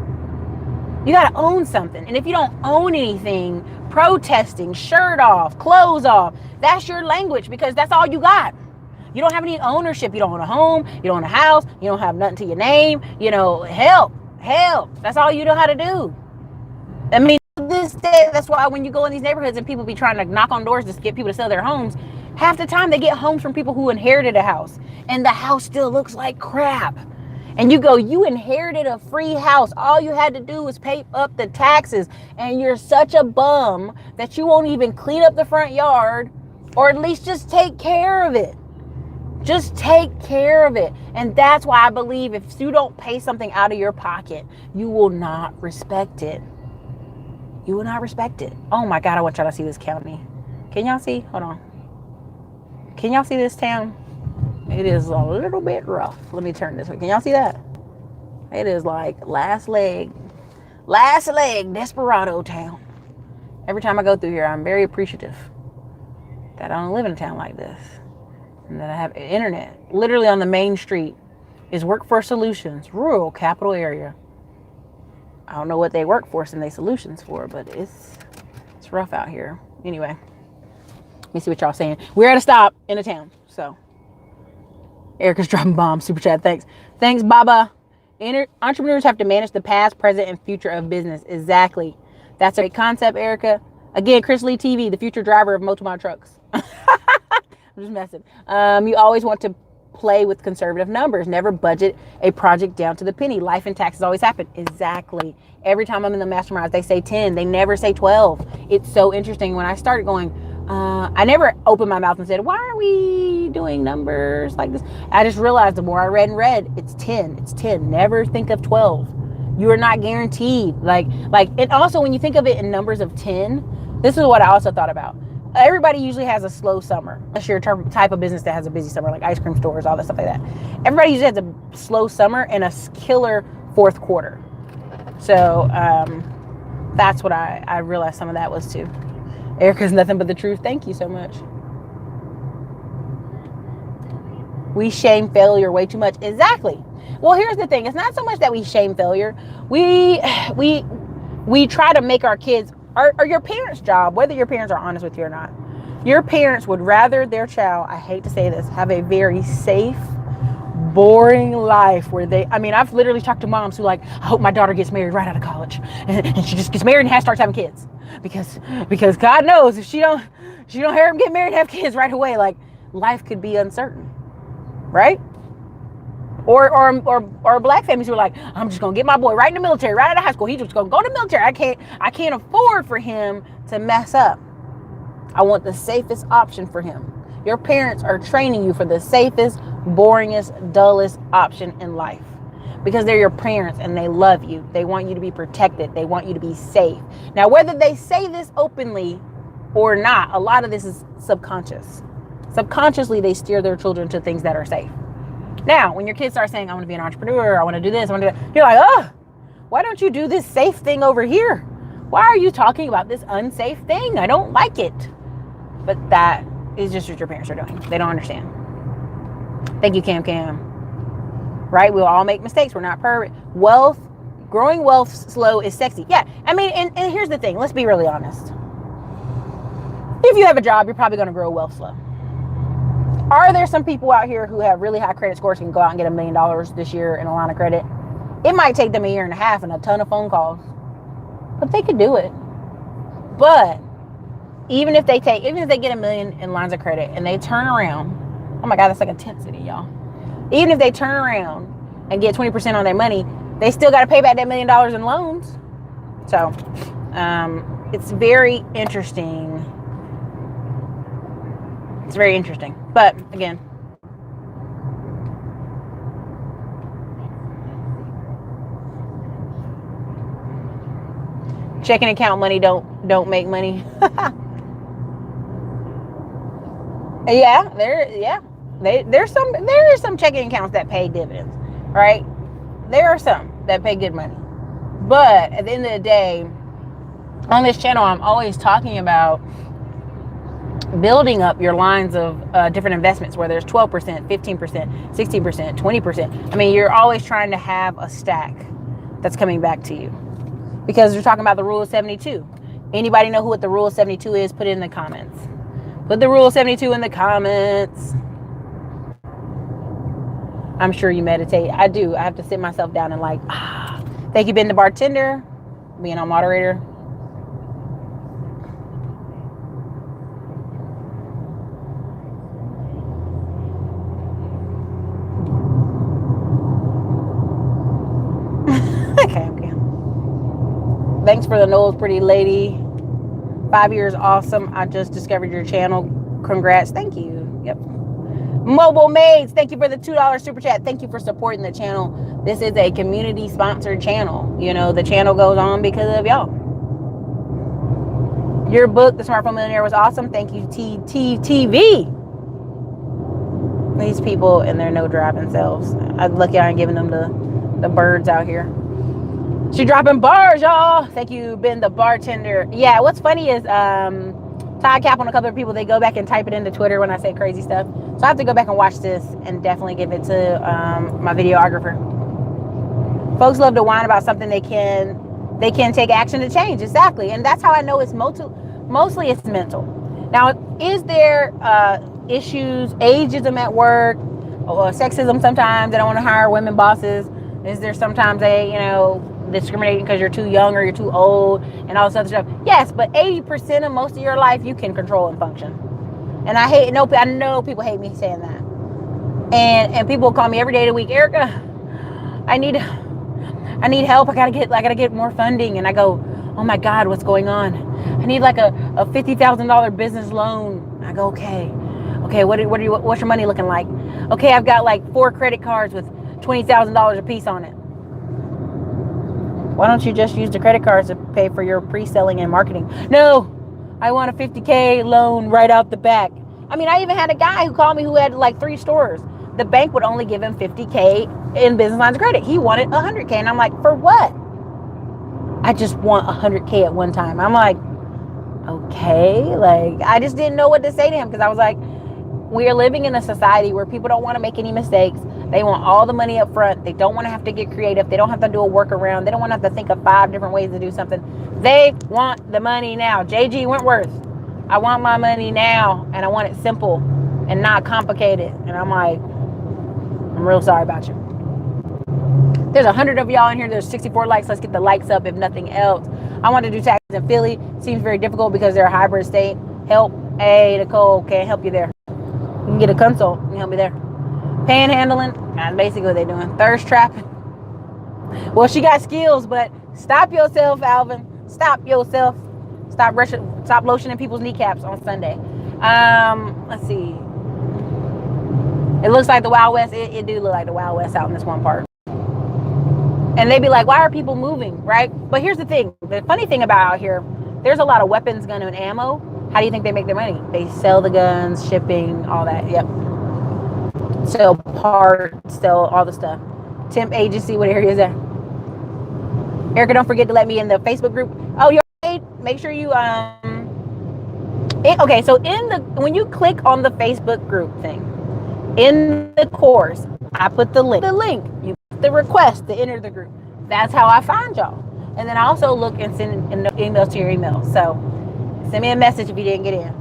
you got to own something. And if you don't own anything, protesting, shirt off, clothes off, that's your language, because that's all you got. You don't have any ownership. You don't own a home. You don't own a house. You don't have nothing to your name. You know, help. That's all you know how to do. I mean, this day, that's why when you go in these neighborhoods and people be trying to knock on doors to get people to sell their homes, half the time they get homes from people who inherited a house and the house still looks like crap. And you go, you inherited a free house. All you had to do was pay up the taxes, and you're such a bum that you won't even clean up the front yard, or at least just take care of it. Just take care of it. And that's why I believe if you don't pay something out of your pocket, you will not respect it. You will not respect it. Oh my God, I want y'all to see this county. Can y'all see? Hold on. Can y'all see this town? It is a little bit rough. Let me turn this way. Can y'all see that? It is like last leg desperado town. Every time I go through here, I'm very appreciative that I don't live in a town like this, and that I have internet. Literally on the main street is Workforce Solutions, rural capital area. I don't know what they workforce and they solutions for, but it's rough out here. Anyway, let me see what y'all saying. We're at a stop in a town, so. Erica's dropping bombs. Super chat. Thanks, Baba. Entrepreneurs have to manage the past, present, and future of business. Exactly. That's a great concept, Erica. Again, Chris Lee TV, the future driver of multiple trucks. I'm just messing. You always want to play with conservative numbers. Never budget a project down to the penny. Life and taxes always happen. Exactly. Every time I'm in the masterminds, they say 10. They never say 12. It's so interesting. When I started going, I never opened my mouth and said, why are we doing numbers like this? I just realized the more I read, it's 10. It's 10. Never think of 12. You are not guaranteed. And also when you think of it in numbers of 10, this is what I also thought about. Everybody usually has a slow summer, unless you're a type of business that has a busy summer, like ice cream stores, all that stuff like that. Everybody usually has a slow summer and a killer fourth quarter. So that's what I realized some of that was too. Erica's nothing but the truth. Thank you so much. We shame failure way too much. Exactly. Well, here's the thing. It's not so much that we shame failure. We try to make our kids, or your parents' job, whether your parents are honest with you or not, your parents would rather their child, I hate to say this, have a very safe, boring life where I've literally talked to moms who I hope my daughter gets married right out of college and she just gets married and starts having kids because God knows if she don't hear him get married and have kids right away, life could be uncertain, right? Or black families who are like, I'm just gonna get my boy right in the military, right out of high school. He's just gonna go to the military. I can't afford for him to mess up. I want the safest option for him. Your parents are training you for the safest, boringest, dullest option in life. Because they're your parents and they love you. They want you to be protected. They want you to be safe. Now, whether they say this openly or not, a lot of this is subconscious. Subconsciously, they steer their children to things that are safe. Now, when your kids start saying, I want to be an entrepreneur, I want to do this, I want to do that, you're like, oh, why don't you do this safe thing over here? Why are you talking about this unsafe thing? I don't like it. But that is just what your parents are doing. They don't understand. Thank you, Cam. Right? We'll all make mistakes. We're not perfect. Growing wealth slow is sexy. Yeah. And here's the thing. Let's be really honest. If you have a job, you're probably going to grow wealth slow. Are there some people out here who have really high credit scores can go out and get $1 million this year in a line of credit? It might take them 1.5 years and a ton of phone calls, but they could do it. But even if they get $1 million in lines of credit and they turn around, oh my God, that's like intensity, y'all. Even if they turn around and get 20% on their money, they still got to pay back that $1 million in loans. So it's very interesting. It's very interesting. But again, checking account money don't make money. There are some checking accounts that pay dividends, right? There are some that pay good money. But at the end of the day, on this channel, I'm always talking about building up your lines of different investments where there's 12%, 15%, 16%, 20%. I mean, you're always trying to have a stack that's coming back to you, because you're talking about the rule of 72. Anybody know what the rule of 72 is? Put it in the comments. Put the rule of 72 in the comments. I'm sure you meditate. I do. I have to sit myself down and like, thank you, Ben the bartender, being on moderator. Okay. Thanks for the nose, pretty lady. 5 years, awesome. I just discovered your channel. Congrats. Thank you. Yep. Mobile Maids, thank you for the $2 super chat. Thank you for supporting the channel. This is a community sponsored channel. You know, the channel goes on because of y'all. Your book, The Smartphone Millionaire, was awesome. Thank you, TTTV. These people and their no driving selves. I'm lucky I ain't giving them the birds out here. She dropping bars, y'all. Thank you, Ben the bartender. Yeah, what's funny is Todd Cap on a couple of people, they go back and type it into Twitter when I say crazy stuff. So I have to go back and watch this and definitely give it to my videographer. Folks love to whine about something they can take action to change. Exactly. And that's how I know it's mostly it's mental. Now, is there issues, ageism at work, or sexism sometimes? They don't want to hire women bosses. Is there sometimes discriminating because you're too young or you're too old and all this other stuff? Yes, but 80% of most of your life you can control and function. And I know people hate me saying that. And people call me every day of the week, Erica, I need help. I gotta get more funding. And I go, oh my God, what's going on? I need like a $50,000 business loan. I go, okay, what's your money looking like? Okay, I've got like 4 credit cards with $20,000 a piece on it. Why don't you just use the credit cards to pay for your pre-selling and marketing? No, I want a $50K loan right out the back. I mean, I even had a guy who called me who had like 3 stores. The bank would only give him $50K in business lines of credit. He wanted $100K. And I'm like, for what? I just want $100K at one time. I'm like, okay. Like, I just didn't know what to say to him, because I was like, we are living in a society where people don't want to make any mistakes. They want all the money up front. They don't want to have to get creative. They don't have to do a workaround. They don't want to have to think of 5 different ways to do something. They want the money now. JG Wentworth, I want my money now, and I want it simple and not complicated. And I'm like, I'm real sorry about you. There's 100 of y'all in here. There's 64 likes. Let's get the likes up if nothing else. I want to do taxes in Philly. Seems very difficult because they're a hybrid state. Help. Hey, Nicole, can't help you there. You can get a consult and help me there. Panhandling, that's basically what they're doing. Thirst trapping. Well, she got skills, but stop yourself, Alvin. Stop yourself. Stop lotioning people's kneecaps on Sunday. Let's see. It looks like the Wild West. It do look like the Wild West out in this one part. And they be like, why are people moving, right? But here's the thing. The funny thing about out here, there's a lot of weapons, gun, and ammo. How do you think they make their money? They sell the guns, shipping, all that. Yep. Sell parts, sell all the stuff. Temp agency, what area is that? Erica, don't forget to let me in the Facebook group. Oh, you're right. Make sure you okay, so when you click on the Facebook group thing, in the course, I put the link. You put the request to enter the group. That's how I find y'all. And then I also look and send emails to your email. So send me a message if you didn't get in.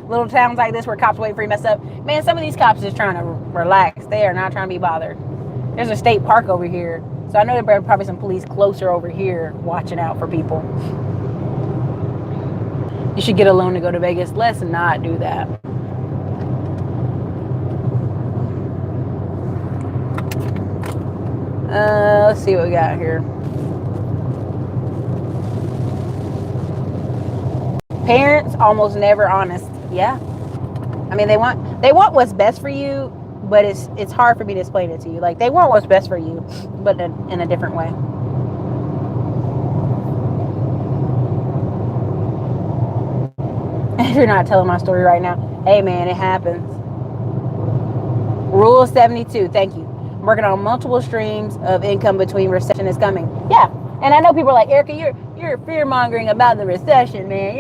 Little towns like this where cops wait for you mess up. Man, some of these cops are just trying to relax. They are not trying to be bothered. There's a state park over here. So I know there are probably some police closer over here watching out for people. You should get a loan to go to Vegas. Let's not do that. Let's see what we got here. Parents almost never honest. Yeah. I mean, they want what's best for you, but it's hard for me to explain it to you. Like, they want what's best for you, but in a different way. If you're not telling my story right now, hey man, it happens. Rule 72. Thank you. I'm working on multiple streams of income between recession is coming. Yeah. And I know people are like, Erica, you're fear mongering about the recession, man.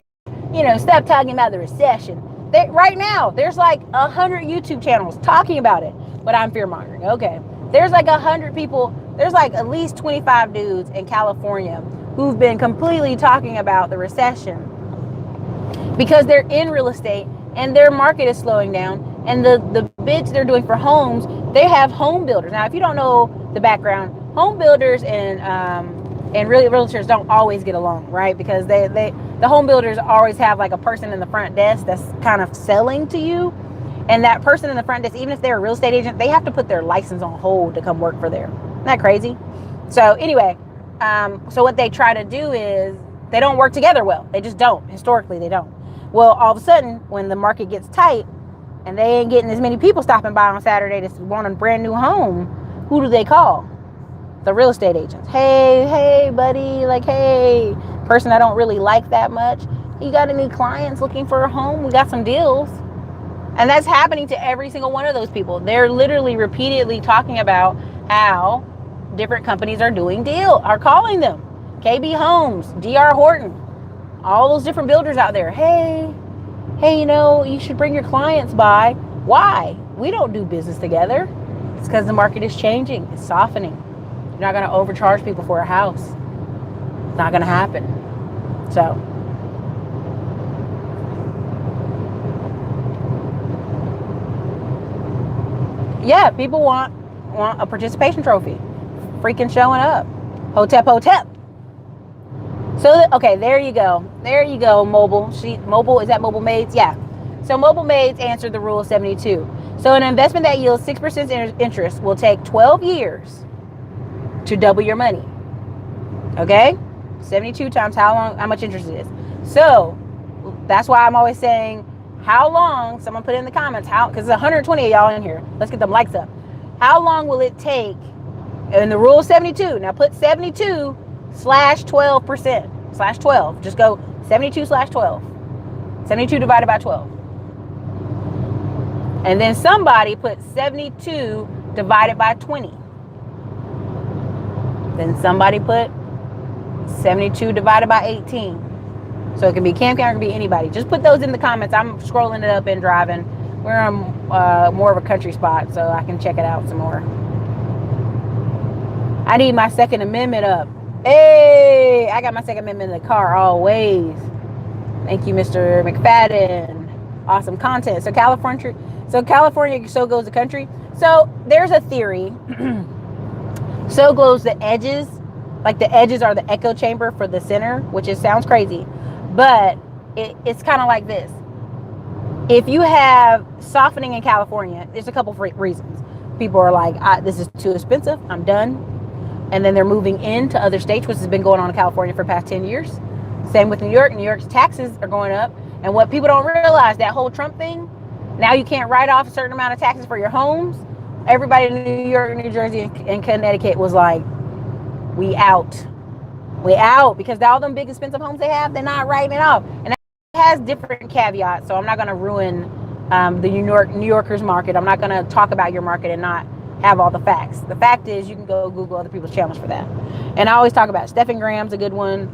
Stop talking about the recession. Right now, there's like 100 YouTube channels talking about it, but I'm fear mongering. Okay. There's like 100 people. There's like at least 25 dudes in California who've been completely talking about the recession because they're in real estate and their market is slowing down. And the bids they're doing for homes, they have home builders. Now, if you don't know the background, home builders and realtors don't always get along, right? Because the home builders always have like a person in the front desk that's kind of selling to you. And that person in the front desk, even if they're a real estate agent, they have to put their license on hold to come work for there. Isn't that crazy? So anyway, so what they try to do is they don't work together well. They just don't. Historically, they don't. Well, all of a sudden, when the market gets tight and they ain't getting as many people stopping by on Saturday to want a brand new home, who do they call? The real estate agents. Hey, buddy, like, hey, person I don't really like that much. You got any clients looking for a home? We got some deals. And that's happening to every single one of those people. They're literally repeatedly talking about how different companies are calling them. KB Homes, DR Horton, all those different builders out there. Hey, you should bring your clients by. Why? We don't do business together. It's because the market is changing. It's softening. You're not going to overcharge people for a house. It's not going to happen. So, yeah, people want a participation trophy. Freaking showing up. Hotep. So, okay, there you go, Mobile. Is that Mobile Maids? Yeah. So Mobile Maids answered the rule 72. So an investment that yields 6% interest will take 12 years to double your money. Okay? 72 times how much interest it is. So that's why I'm always saying, how long, someone put in the comments, because there's 120 of y'all in here. Let's get them likes up. How long will it take? And the rule 72. Now put 72 slash 12%. Slash 12. Just go 72 slash 12. 72 divided by 12. And then somebody put 72 divided by 20. Then somebody put 72 divided by 18. So it can be Cam, it can be anybody. Just put those in the comments. I'm scrolling it up and driving. We're on more of a country spot, so I can check it out some more. I need my Second Amendment up. Hey, I got my Second Amendment in the car always. Thank you, Mr. McFadden. Awesome content. So California, so goes the country. So there's a theory. So goes the edges. Like the edges are the echo chamber for the center, which sounds crazy. But it's kind of like this. If you have softening in California, there's a couple of reasons. People are like, this is too expensive. I'm done. And then they're moving into other states, which has been going on in California for the past 10 years. Same with New York. New York's taxes are going up. And what people don't realize, that whole Trump thing, now you can't write off a certain amount of taxes for your homes. Everybody in New York, New Jersey, and Connecticut was like, we out, because all them big expensive homes they have, they're not writing it off. And it has different caveats, so I'm not going to ruin the New Yorkers market. I'm not going to talk about your market and not have all the facts. The fact is, you can go Google other people's channels for that. And I always talk about Stephen Graham's a good one.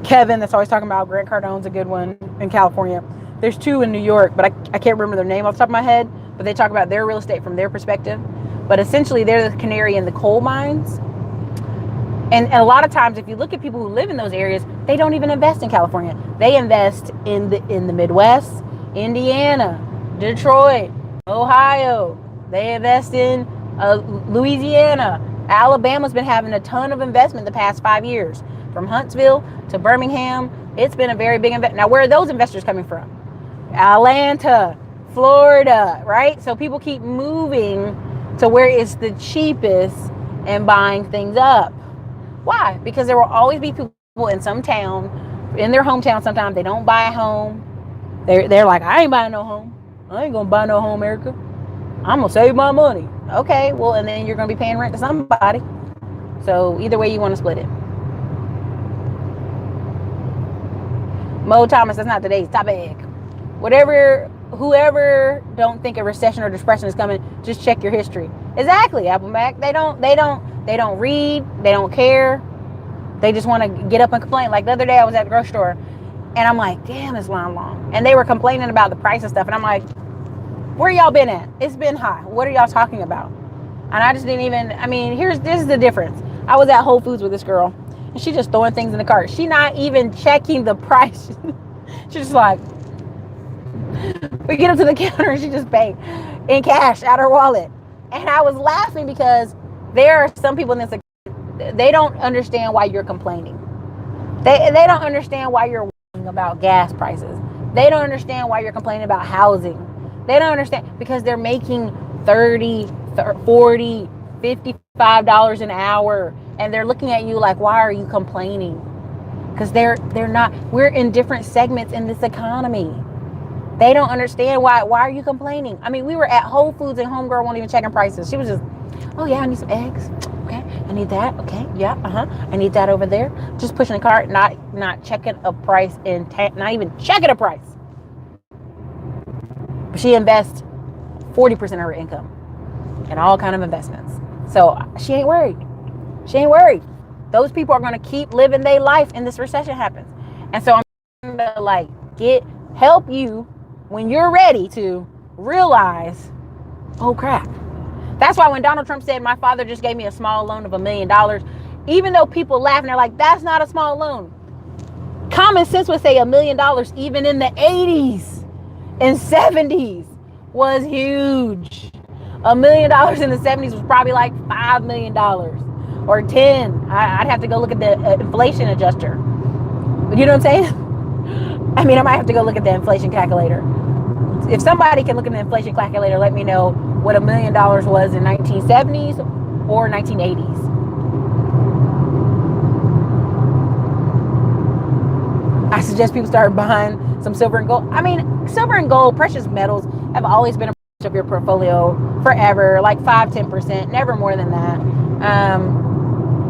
Kevin, that's always talking about Grant Cardone's a good one in California. There's two in New York, but I can't remember their name off the top of my head. But they talk about their real estate from their perspective. But essentially, they're the canary in the coal mines. And a lot of times, if you look at people who live in those areas, they don't even invest in California. They invest in the Midwest, Indiana, Detroit, Ohio. They invest in Louisiana. Alabama's been having a ton of investment the past 5 years. From Huntsville to Birmingham, it's been a very big investment. Now, where are those investors coming from? Atlanta, Florida, right? So people keep moving to where it's the cheapest and buying things up. Why? Because there will always be people in some town, in their hometown sometimes, they don't buy a home. They're like, I ain't buying no home. I ain't going to buy no home, Erica. I'm going to save my money. Okay, well, and then you're going to be paying rent to somebody. So either way, you want to split it. Mo Thomas, that's not today's topic. Whoever don't think a recession or depression is coming, just check your history. Exactly, Appleback. They don't read, they don't care. They just want to get up and complain. Like the other day I was at the grocery store and I'm like, damn, this line long. And they were complaining about the price of stuff. And I'm like, where y'all been at? It's been high. What are y'all talking about? And I just didn't even, this is the difference. I was at Whole Foods with this girl and she just throwing things in the cart. She not even checking the price. She's just like, we get up to the counter and she just paid in cash out her wallet. And I was laughing because there are some people in this, they don't understand why you're complaining. They don't understand why you're whining about gas prices. They don't understand why you're complaining about housing. They don't understand because they're making $30, $40, $55 an hour. And they're looking at you like, why are you complaining? Because they're not, we're in different segments in this economy. They don't understand why are you complaining? We were at Whole Foods and homegirl wasn't even checking prices. She was just, oh yeah, I need some eggs. Okay, I need that. Okay, yeah, I need that over there. Just pushing the cart, not checking a price not even checking a price. But she invests 40% of her income in all kind of investments. So she ain't worried. She ain't worried. Those people are going to keep living their life and this recession happens. And so I'm trying to help you when you're ready to realize, oh crap. That's why when Donald Trump said, my father just gave me a small loan of $1 million, even though people laugh and they're like, that's not a small loan. Common sense would say $1 million even in the 80s and 70s was huge. $1 million in the 70s was probably like $5 million or 10. I'd have to go look at the inflation adjuster. You know what I'm saying? I might have to go look at the inflation calculator. If somebody can look at the inflation calculator, let me know what $1 million was in 1970s or 1980s. I suggest people start buying some silver and gold. Silver and gold, precious metals have always been a part of your portfolio forever, like 5-10%, never more than that.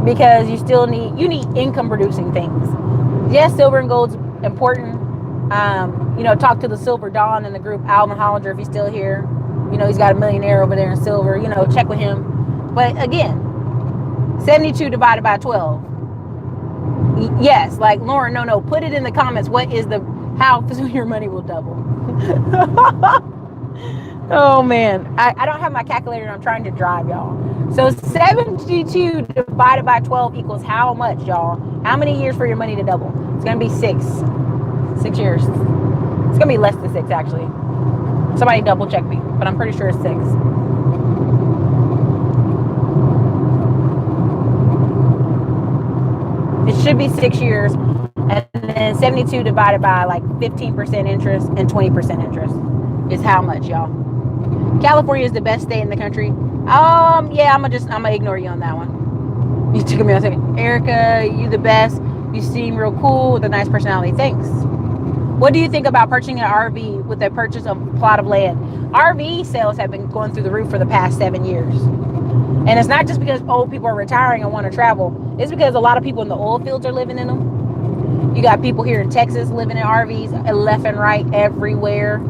Because you need income producing things. Yes, silver and gold's important. Talk to the Silver Dawn in the group, Alvin Hollinger, if he's still here. He's got a millionaire over there in silver. Check with him. But again, 72 divided by 12. Yes, like Lauren, no, put it in the comments. What is how your money will double? Oh man, I don't have my calculator and I'm trying to drive y'all. So 72 divided by 12 equals how much, y'all? How many years for your money to double? It's gonna be 6 years. It's gonna be less than 6 actually. Somebody double check me, but I'm pretty sure it's 6. It should be 6 years, and then 72 divided by like 15% interest and 20% interest is how much, y'all? California is the best state in the country. Yeah, I'm gonna ignore you on that one. You took me a second. Erica, you the best. You seem real cool with a nice personality. Thanks. What do you think about purchasing an RV with a purchase of a plot of land? RV sales have been going through the roof for the past 7 years. And it's not just because old people are retiring and want to travel. It's because a lot of people in the oil fields are living in them. You got people here in Texas living in RVs left and right everywhere.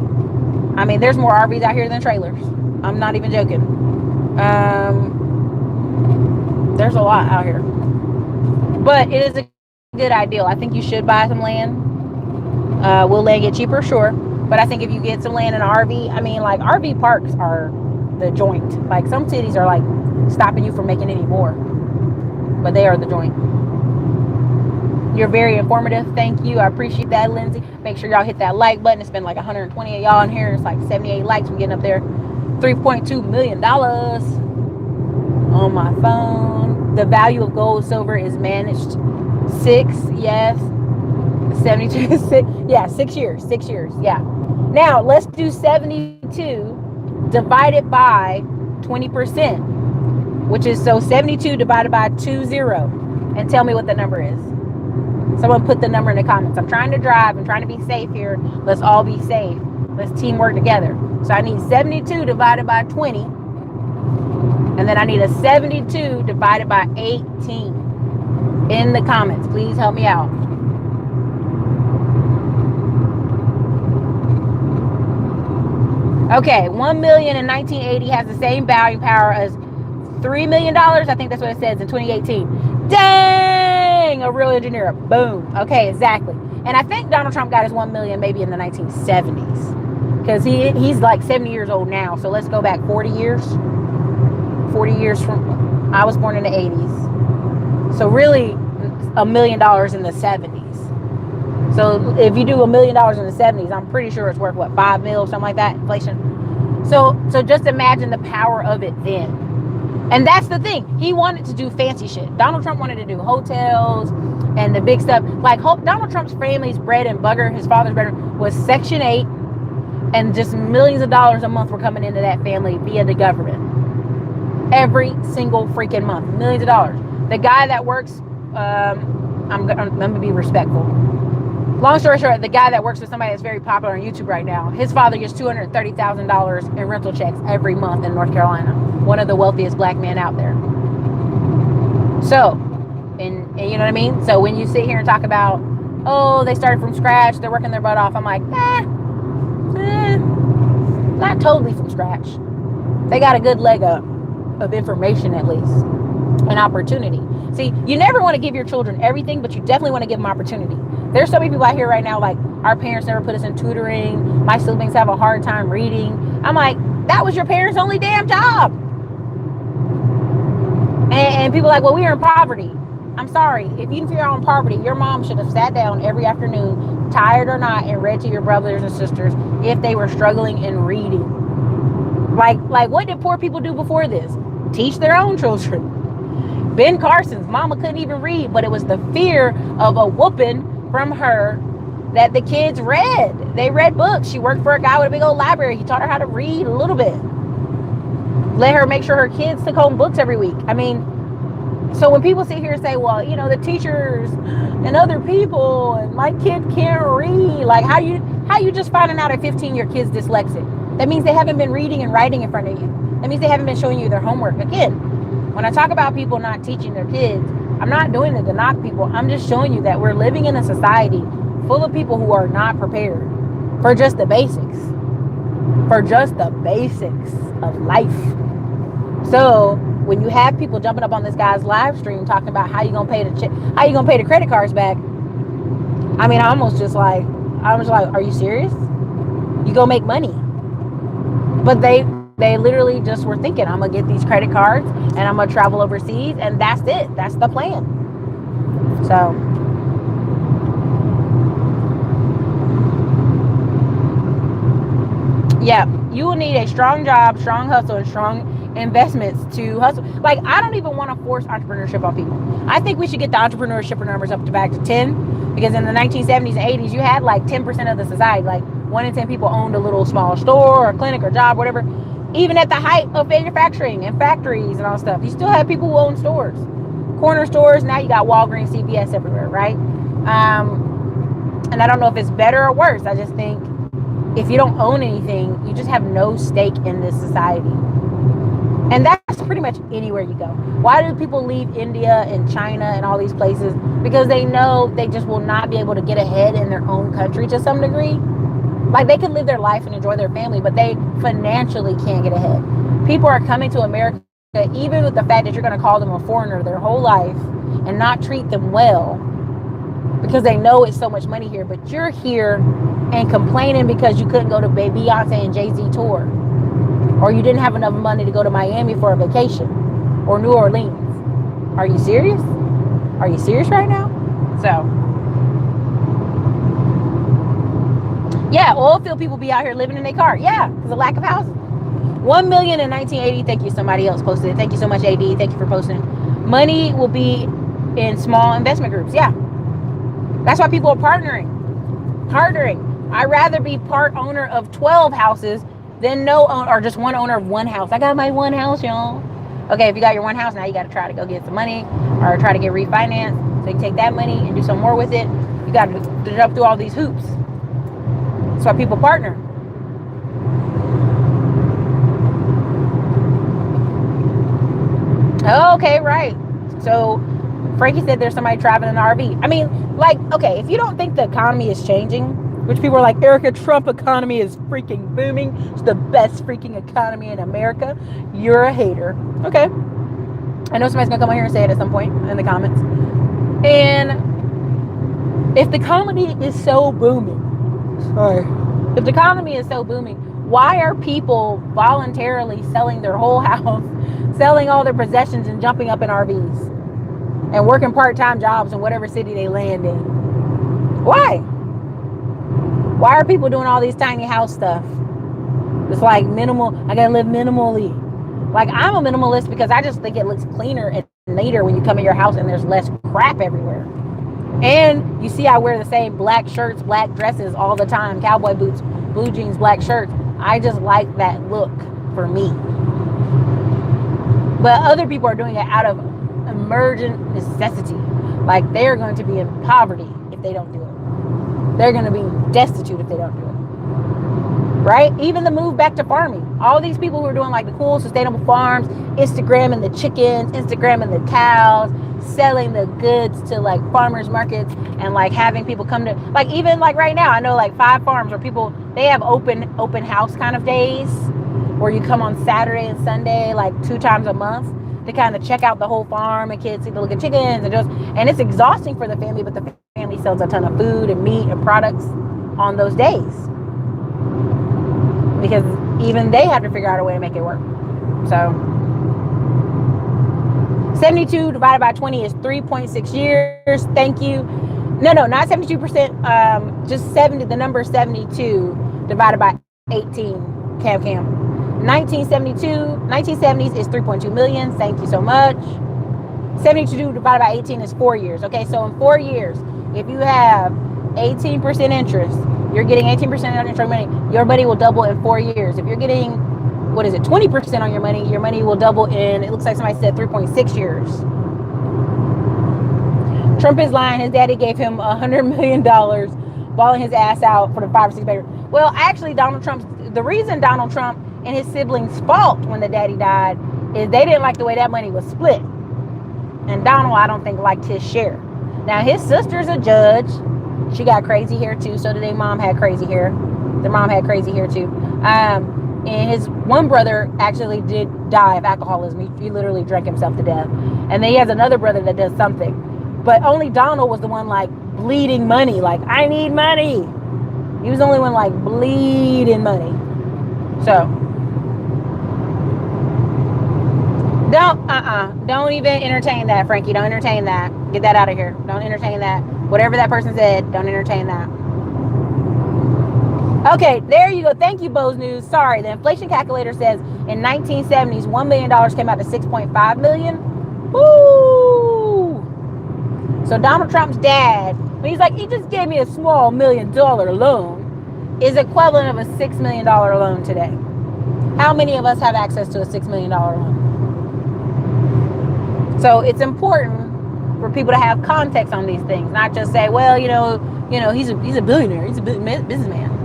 There's more RVs out here than trailers. I'm not even joking. There's a lot out here. But it is a good ideal. I think you should buy some land. Will land get cheaper? Sure. But I think if you get some land in an RV, RV parks are the joint. Like some cities are like stopping you from making any more. but they are the joint. You're very informative. Thank you. I appreciate that, Lindsay. Make sure y'all hit that like button. It's been like 120 of y'all in here. It's like 78 likes. We're getting up there. $3.2 million on my phone. The value of gold, silver is managed. 6, yes. 72, 6, yeah, 6 years. 6 years, yeah. Now, let's do 72 divided by 20%, which is, so 72 divided by 20, and tell me what the number is. Someone put the number in the comments. I'm trying to drive. I'm trying to be safe here. Let's all be safe. Let's teamwork together. So I need 72 divided by 20. And then I need a 72 divided by 18. In the comments, please help me out. Okay, 1 million in 1980 has the same value power as $3 million. I think that's what it says in 2018. Dang, a real engineer. Boom. Okay, exactly. And I think Donald Trump got his 1 million maybe in the 1970s, because he's like 70 years old now. So let's go back 40 years. 40 years from, I was born in the 80s. So really $1 million in the 70s. So if you do $1 million in the 70s, I'm pretty sure it's worth what, 5 mil, something like that, inflation. So just imagine the power of it then. And that's the thing. He wanted to do fancy shit. Donald Trump wanted to do hotels and the big stuff. Like Donald Trump's family's bread and butter, his father's bread, was Section 8, and just millions of dollars a month were coming into that family via the government. Every single freaking month, millions of dollars. The guy that works, I'm gonna be respectful. Long story short, the guy that works with somebody that's very popular on YouTube right now, his father gets $230,000 in rental checks every month in North Carolina. One of the wealthiest black men out there. So, and you know what I mean? So when you sit here and talk about, oh, they started from scratch, they're working their butt off, I'm like, not totally from scratch. They got a good leg up of information, at least, an opportunity. See, you never want to give your children everything, but you definitely want to give them opportunity. There's so many people out here right now, like, our parents never put us in tutoring. My siblings have a hard time reading. I'm like, that was your parents' only damn job. And people are like, well, we are in poverty. I'm sorry. Even if you're in poverty, your mom should have sat down every afternoon, tired or not, and read to your brothers and sisters if they were struggling in reading. Like what did poor people do before this? Teach their own children. Ben Carson's mama couldn't even read, but it was the fear of a whooping from her that the kids read. They read books. She worked for a guy with a big old library. He taught her how to read a little bit. Let her make sure her kids took home books every week. I mean, so when people sit here and say, well, you know, the teachers and other people and my kid can't read, like how you just finding out at 15 your kid's dyslexic? That means they haven't been reading and writing in front of you. That means they haven't been showing you their homework. Again, when I talk about people not teaching their kids, I'm not doing it to knock people. I'm just showing you that we're living in a society full of people who are not prepared for just the basics. For just the basics of life. So when you have people jumping up on this guy's live stream talking about how you gonna pay the credit cards back, I mean, I was just like, are you serious? You go make money. But they literally just were thinking, I'm gonna get these credit cards and I'm gonna travel overseas, and that's it. That's the plan. So yeah, you will need a strong job, strong hustle, and strong investments to hustle. Like, I don't even want to force entrepreneurship on people. I think we should get the entrepreneurship numbers up to back to 10, because in the 1970s and 80s, you had like 10% of the society, like 1 in 10 people owned a little small store or clinic or job, whatever. Even at the height of manufacturing and factories and all stuff, you still have people who own stores, corner stores. Now you got Walgreens, CVS everywhere, right? And I don't know if it's better or worse. I just think if you don't own anything, you just have no stake in this society. And that's pretty much anywhere you go. Why do people leave India and China and all these places? Because they know they just will not be able to get ahead in their own country to some degree. Like, they can live their life and enjoy their family, but they financially can't get ahead. People are coming to America, even with the fact that you're going to call them a foreigner their whole life and not treat them well, because they know it's so much money here. But you're here and complaining because you couldn't go to Beyonce and Jay-Z tour, or you didn't have enough money to go to Miami for a vacation, or New Orleans. Are you serious? Are you serious right now? So, yeah, oil field people be out here living in their car. Yeah, because of lack of houses. 1 million in 1980. Thank you. Somebody else posted it. Thank you so much, AD. Thank you for posting. Money will be in small investment groups. Yeah, that's why people are partnering. I'd rather be part owner of 12 houses than no owner, or just one owner of one house. I got my one house, y'all. Okay, if you got your one house, now you got to try to go get some money or try to get refinanced so you can take that money and do some more with it. You got to jump through all these hoops. That's why people partner. Okay, right. So Frankie said there's somebody traveling in an RV. I mean, like, okay, if you don't think the economy is changing, which people are like, Erica, Trump economy is freaking booming. It's the best freaking economy in America. You're a hater. Okay. I know somebody's going to come on here and say it at some point in the comments. And if the economy is so booming, if the economy is so booming, why are people voluntarily selling their whole house, selling all their possessions and jumping up in RVs and working part-time jobs in whatever city they land in? Why? Why are people doing all these tiny house stuff? It's like minimal. I gotta live minimally. Like, I'm a minimalist because I just think it looks cleaner and neater when you come in your house and there's less crap everywhere. And you see I wear the same black shirts, black dresses all the time, cowboy boots, blue jeans, black shirts. I just like that look for me. But other people are doing it out of emergent necessity. Like, they're going to be in poverty if they don't do it. They're going to be destitute if they don't do it. Right? Even the move back to farming. All these people who are doing like the cool sustainable farms, Instagramming the chickens, Instagramming the cows, selling the goods to like farmers markets, and like having people come to, like, even like right now, I know like 5 farms where people, they have open house kind of days where you come on Saturday and Sunday, like 2 times a month, to kind of check out the whole farm, and kids see the look at chickens, and it's exhausting for the family, but the family sells a ton of food and meat and products on those days, because even they have to figure out a way to make it work. So 72 divided by 20 is 3.6 years. Thank you. No, not 72%. Just 70. The number 72 divided by 18. Cam. 1970s is 3.2 million. Thank you so much. 72 divided by 18 is 4 years. Okay, so in 4 years, if you have 18% interest, you're getting 18% on your money. Your money will double in 4 years. If you're getting, 20% on your money will double in, it looks like somebody said 3.6 years. Trump is lying. His daddy gave him $100 million, balling his ass out for the 5 or 6 bedroom. Well, actually, the reason Donald Trump and his siblings' fault when the daddy died is they didn't like the way that money was split. And Donald, I don't think, liked his share. Now, his sister's a judge. She got crazy hair too. So did their mom had crazy hair. Their mom had crazy hair too. And his one brother actually did die of alcoholism. He literally drank himself to death. And then he has another brother that does something. But only Donald was the one like bleeding money. Like, I need money. He was the only one like bleeding money. So don't even entertain that, Frankie. Don't entertain that. Get that out of here. Don't entertain that. Whatever that person said, don't entertain that. Okay, there you go. Thank you, Bo's News. Sorry, the inflation calculator says in 1970s, $1 million came out to 6.5 million. Woo! So Donald Trump's dad, when he's like, he just gave me a small $1 million loan, is equivalent of a $6 million loan today. How many of us have access to a $6 million loan? So it's important for people to have context on these things, not just say, well, he's a billionaire, he's a businessman.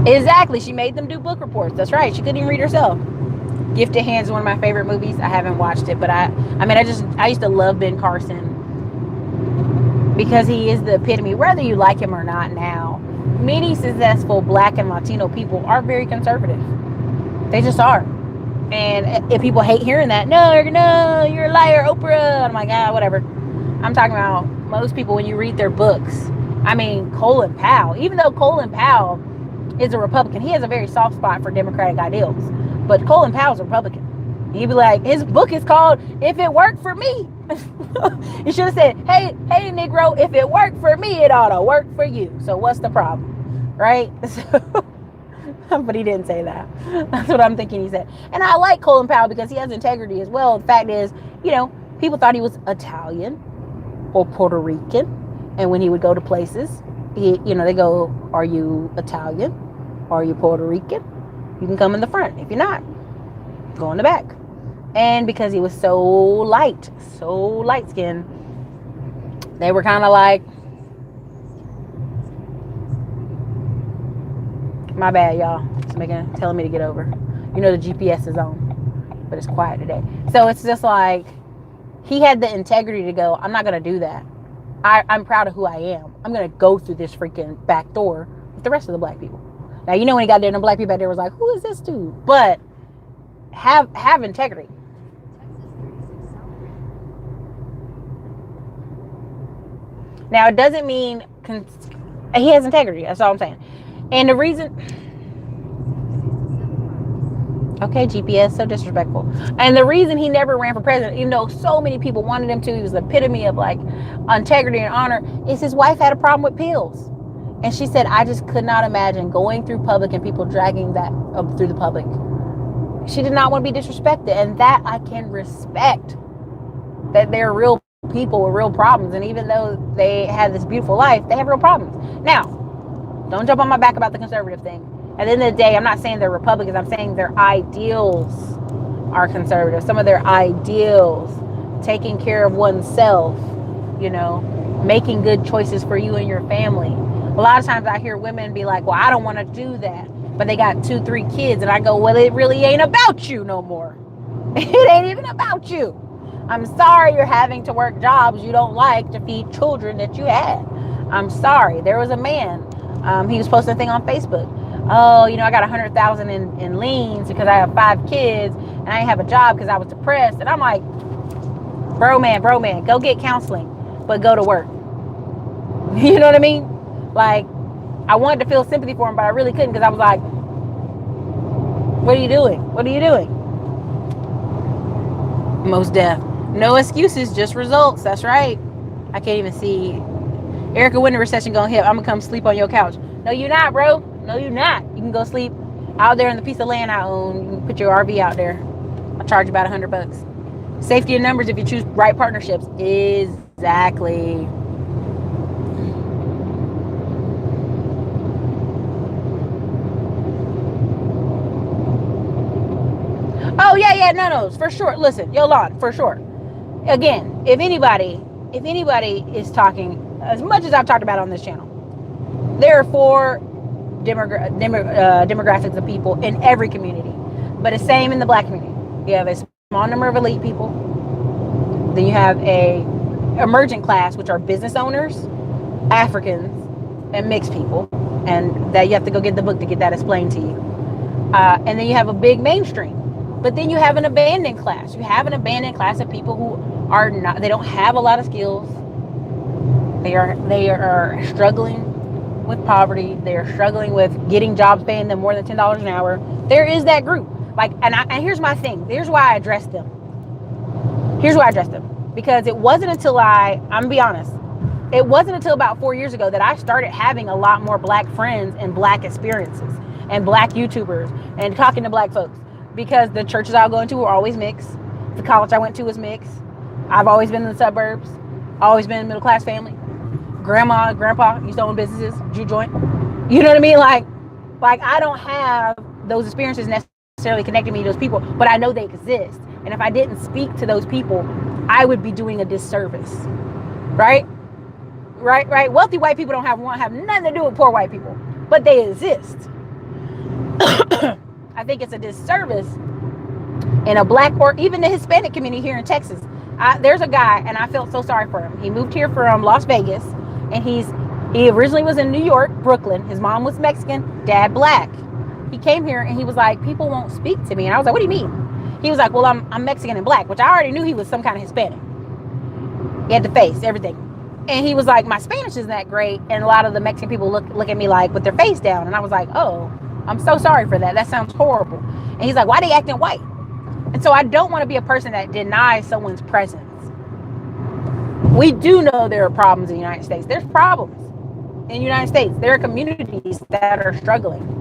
Exactly. She made them do book reports. That's right. She couldn't even read herself. Gifted Hands is one of my favorite movies. I haven't watched it, but I used to love Ben Carson because he is the epitome, whether you like him or not now. Many successful Black and Latino people are very conservative. They just are. And if people hate hearing that, no, you're a liar, Oprah. I'm like, whatever. I'm talking about most people, when you read their books, I mean, Colin Powell, even though Colin Powell is a Republican, he has a very soft spot for Democratic ideals. But Colin Powell's a Republican. He'd be like, his book is called "If It Worked for Me." You should have said, "Hey, Negro, if it worked for me, it ought to work for you. So what's the problem?" Right? So, but he didn't say that. That's what I'm thinking he said. And I like Colin Powell because he has integrity as well. The fact is, people thought he was Italian or Puerto Rican. And when he would go to places, they go, "Are you Italian? Are you Puerto Rican? You can come in the front. If you're not, go in the back." And because he was so light skinned, they were kind of like, "My bad, y'all. It's telling me to get over." The GPS is on, but it's quiet today. So it's just like, he had the integrity to go, "I'm not going to do that. I'm proud of who I am. I'm going to go through this freaking back door with the rest of the black people." Now, when he got there and the black people out there was like, "Who is this dude?" But have integrity. Now, it doesn't mean he has integrity. That's all I'm saying. And the reason... Okay, GPS, so disrespectful. And the reason he never ran for president, even though so many people wanted him to, he was the epitome of like integrity and honor, is his wife had a problem with pills. And she said, "I just could not imagine going through public and people dragging that up through the public." She did not want to be disrespected. And that I can respect, that they're real people with real problems. And even though they had this beautiful life, they have real problems. Now, don't jump on my back about the conservative thing. At the end of the day, I'm not saying they're Republicans. I'm saying their ideals are conservative. Some of their ideals, taking care of oneself, making good choices for you and your family. A lot of times I hear women be like, "Well, I don't want to do that." But they got 2-3 kids. And I go, "Well, it really ain't about you no more. It ain't even about you. I'm sorry you're having to work jobs you don't like to feed children that you had. I'm sorry." There was a man, he was posting a thing on Facebook. "Oh, I got 100,000 in liens because I have 5 kids and I didn't have a job because I was depressed." And I'm like, bro man, go get counseling, but go to work. You know what I mean? Like, I wanted to feel sympathy for him, but I really couldn't, because I was like, what are you doing? Most deaf. No excuses, just results. That's right. I can't even see. Erica, when the recession gonna hit, I'm gonna come sleep on your couch. No, you're not, bro. No, you're not. You can go sleep out there in the piece of land I own. You can put your RV out there. I'll charge you about $100. Safety in numbers if you choose right partnerships. Exactly. Oh, yeah, no, for sure. Listen, Yolanda, for sure. Again, if anybody is talking, as much as I've talked about on this channel, there are 4 demographics of people in every community, but it's same in the black community. You have a small number of elite people. Then you have a emergent class, which are business owners, Africans, and mixed people. And that you have to go get the book to get that explained to you. And then you have a big mainstream. But then you have an abandoned class. You have an abandoned class of people who are not, they don't have a lot of skills. They are struggling with poverty. They are struggling with getting jobs paying them more than $10 an hour. There is that group. Like, and here's my thing. Here's why I addressed them. Because it wasn't until I'm gonna be honest, it wasn't until about 4 years ago that I started having a lot more black friends and black experiences and black YouTubers and talking to black folks. Because the churches I was going to were always mixed. The college I went to was mixed. I've always been in the suburbs. Always been in a middle class family. Grandma and grandpa used to own businesses, Jew joint. You know what I mean? Like I don't have those experiences necessarily connecting me to those people, but I know they exist. And if I didn't speak to those people, I would be doing a disservice. Right? Wealthy white people don't have nothing to do with poor white people, but they exist. I think it's a disservice in a black or even the Hispanic community here in Texas. There's a guy, and I felt so sorry for him. He moved here from Las Vegas, and he originally was in New York, Brooklyn. His mom was Mexican, dad black. He came here, and he was like, "People won't speak to me." And I was like, "What do you mean?" He was like, "Well, I'm Mexican and black," which I already knew he was some kind of Hispanic. He had the face, everything. And he was like, my Spanish isn't that great. And a lot of the Mexican people look at me like with their face down. And I was like, oh, I'm so sorry for that. That sounds horrible. And he's like, why are they acting white? And so I don't want to be a person that denies someone's presence. We do know there are problems in the United States. There's problems in the United States. There are communities that are struggling.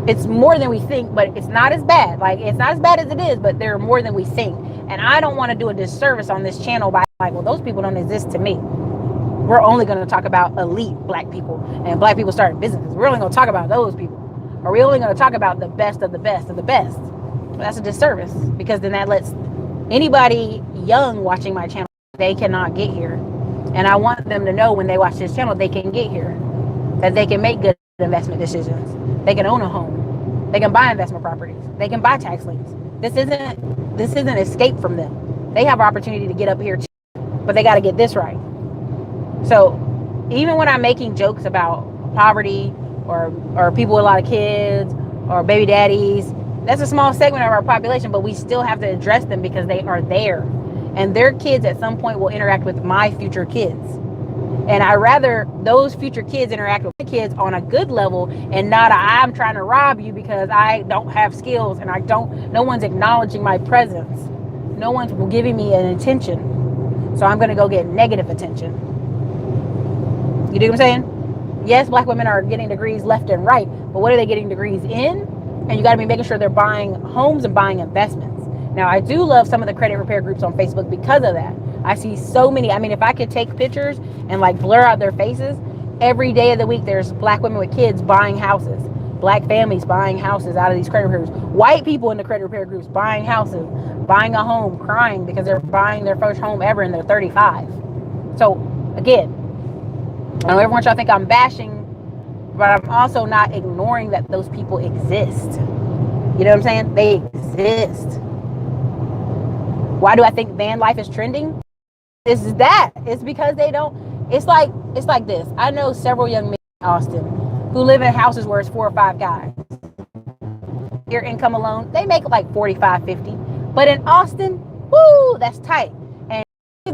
It's more than we think, but it's not as bad. Like, it's not as bad as it is, but there are more than we think. And I don't want to do a disservice on this channel by like, well, those people don't exist to me. We're only going to talk about elite black people and black people starting businesses. We're only going to talk about those people. Or we're only going to talk about the best of the best of the best. But that's a disservice, because then that lets anybody young watching my channel, they cannot get here. And I want them to know when they watch this channel, they can get here, that they can make good investment decisions. They can own a home. They can buy investment properties. They can buy tax liens. This isn't escape from them. They have opportunity to get up here too, but they got to get this right. So even when I'm making jokes about poverty or people with a lot of kids or baby daddies, that's a small segment of our population, but we still have to address them because they are there. And their kids at some point will interact with my future kids. And I rather those future kids interact with the kids on a good level and not I'm trying to rob you because I don't have skills and no one's acknowledging my presence. No one's giving me an attention. So I'm going to go get negative attention. You do what I'm saying? Yes, black women are getting degrees left and right, but what are they getting degrees in? And you got to be making sure they're buying homes and buying investments. Now, I do love some of the credit repair groups on Facebook because of that. I see so many. I mean, if I could take pictures and like blur out their faces, every day of the week, there's black women with kids buying houses, black families buying houses out of these credit repair groups, white people in the credit repair groups buying houses, buying a home, crying because they're buying their first home ever and they're 35. So again, I know everyone y'all think I'm bashing, but I'm also not ignoring that those people exist. You know what I'm saying? They exist. Why do I think van life is trending? It's because they don't. It's like this. I know several young men in Austin who live in houses where it's 4 or 5 guys. Their income alone, they make like 45, 50. But in Austin, woo, that's tight. And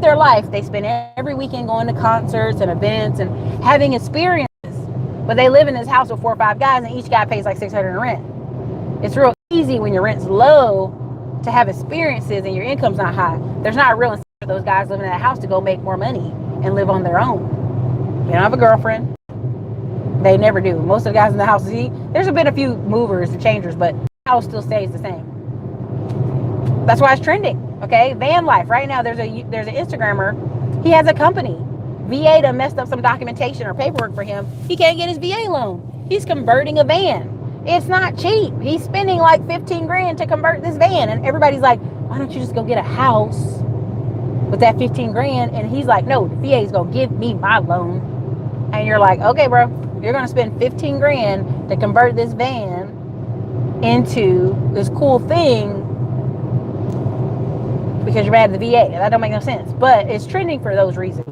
their life, they spend every weekend going to concerts and events and having experiences. But they live in this house with 4 or 5 guys, and each guy pays like $600 in rent. It's real easy when your rent's low to have experiences and your income's not high. There's not a real incentive for those guys living in that house to go make more money and live on their own. They don't have a girlfriend. They never do. Most of the guys in the house, there's been a few movers and changers, but the house still stays the same. That's why it's trending. Okay, van life. Right now, there's an Instagrammer. He has a company. VA done messed up some documentation or paperwork for him. He can't get his VA loan. He's converting a van. It's not cheap. He's spending like 15 grand to convert this van. And everybody's like, why don't you just go get a house with that 15 grand? And he's like, no, the VA is going to give me my loan. And you're like, okay, bro, you're going to spend 15 grand to convert this van into this cool thing because you're mad at the VA. That don't make no sense. But it's trending for those reasons.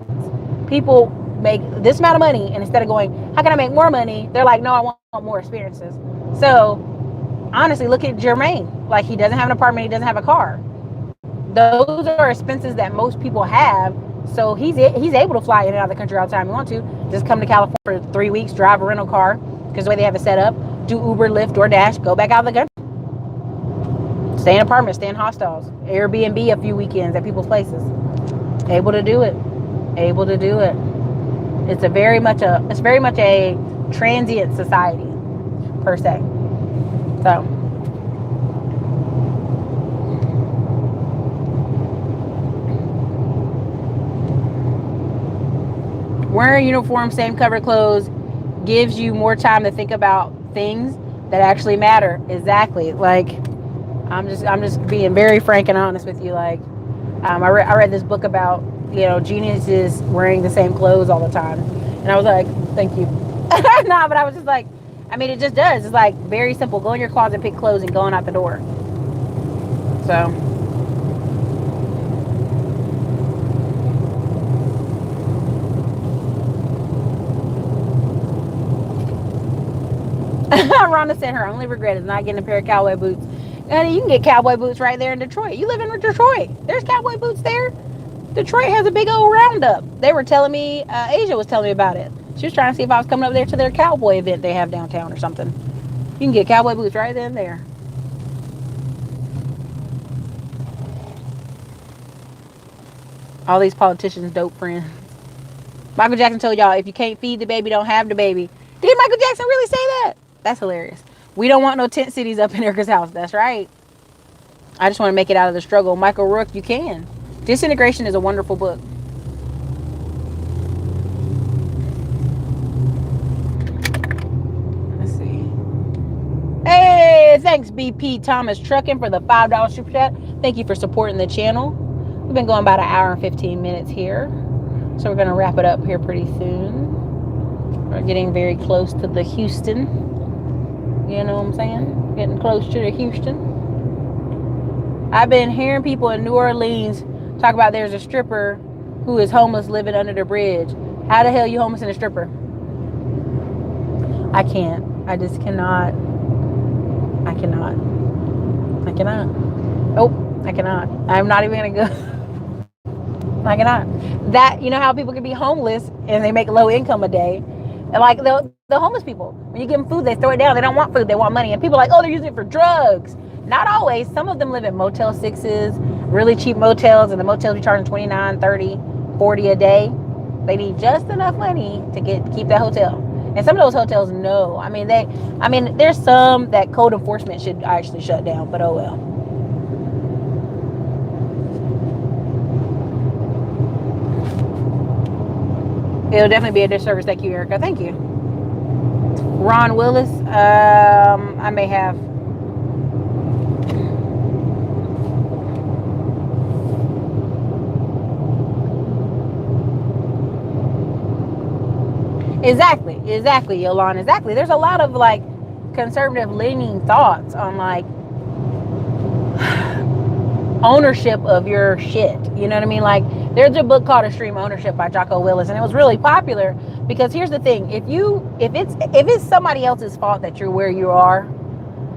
People make this amount of money, and instead of going, how can I make more money? They're like, no, I want more experiences. So honestly, look at Jermaine. Like, he doesn't have an apartment, he doesn't have a car. Those are expenses that most people have. So he's able to fly in and out of the country all the time he wants to. Just come to California for 3 weeks, drive a rental car, because the way they have it set up, do Uber, Lyft, DoorDash, go back out of the country. Stay in apartments, stay in hostels, Airbnb a few weekends at people's places. Able to do it. Able to do it. It's very much a transient society, per se. So wearing uniform, same cover clothes gives you more time to think about things that actually matter. Exactly. Like, I'm just being very frank and honest with you. Like, I read this book about, geniuses wearing the same clothes all the time. And I was like, thank you. Nah, but I was just like, I mean, it just does. It's like very simple. Go in your closet, pick clothes, and going out the door. So. Rhonda said her only regret is not getting a pair of cowboy boots. And you can get cowboy boots right there in Detroit. You live in Detroit. There's cowboy boots there. Detroit has a big old roundup. They were telling me, Asia was telling me about it. She was trying to see if I was coming up there to their cowboy event they have downtown or something. You can get cowboy boots right then and there. All these politicians dope friends. Michael Jackson told y'all, if you can't feed the baby, don't have the baby. Did Michael Jackson really say that? That's hilarious. We don't want no tent cities up in Erica's house. That's right. I just want to make it out of the struggle. Michael Rook, you can. Disintegration is a wonderful book. Let's see. Hey, thanks BP Thomas Trucking for the $5 super chat. Thank you for supporting the channel. We've been going about an hour and 15 minutes here. So we're going to wrap it up here pretty soon. We're getting very close to the Houston. You know what I'm saying? Getting close to the Houston. I've been hearing people in New Orleans talk about there's a stripper who is homeless living under the bridge. How the hell are you homeless and a stripper? I can't. I just cannot. I cannot. I cannot. Oh, I cannot. I'm not even going to go. I cannot. That, you know how people can be homeless and they make low income a day. And like the homeless people, when you give them food, they throw it down. They don't want food. They want money. And people are like, oh, they're using it for drugs. Not always. Some of them live in Motel 6s, really cheap motels, and the motels be charging $29, $30, $40 a day. They need just enough money to keep that hotel. And some of those hotels, no. I mean, there's some that code enforcement should actually shut down, but oh well. It'll definitely be a disservice. Thank you, Erica. Thank you. Ron Willis. I may have. Exactly, Yolanda. Exactly. There's a lot of like conservative leaning thoughts on like ownership of your shit. You know what I mean? Like there's a book called Extreme Ownership by Jocko Willis, and it was really popular because here's the thing: if it's somebody else's fault that you're where you are,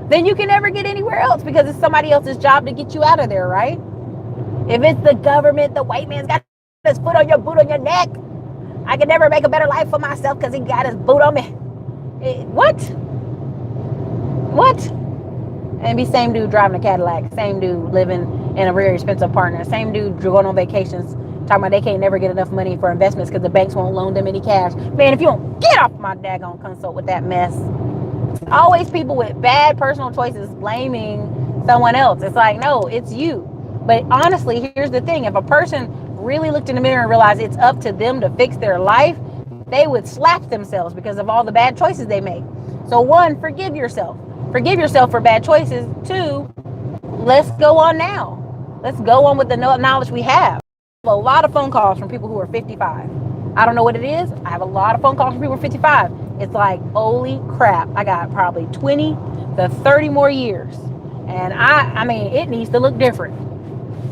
then you can never get anywhere else because it's somebody else's job to get you out of there, right? If it's the government, the white man's got his boot on your neck. I can never make a better life for myself because he got his boot on me. What? And be same dude driving a Cadillac, same dude living in a very expensive partner, same dude going on vacations, talking about they can't never get enough money for investments because the banks won't loan them any cash. Man, if you don't get off my daggone console with that mess. Always people with bad personal choices blaming someone else. It's like, no, it's you. But honestly, here's the thing. If a person really looked in the mirror and realized it's up to them to fix their life, they would slap themselves because of all the bad choices they make. So one, forgive yourself. Forgive yourself for bad choices. Two, let's go on now. Let's go on with the knowledge we have. I have a lot of phone calls from people who are 55. I don't know what it is. I have a lot of phone calls from people who are 55. It's like, holy crap, I got probably 20 to 30 more years. And I mean, it needs to look different.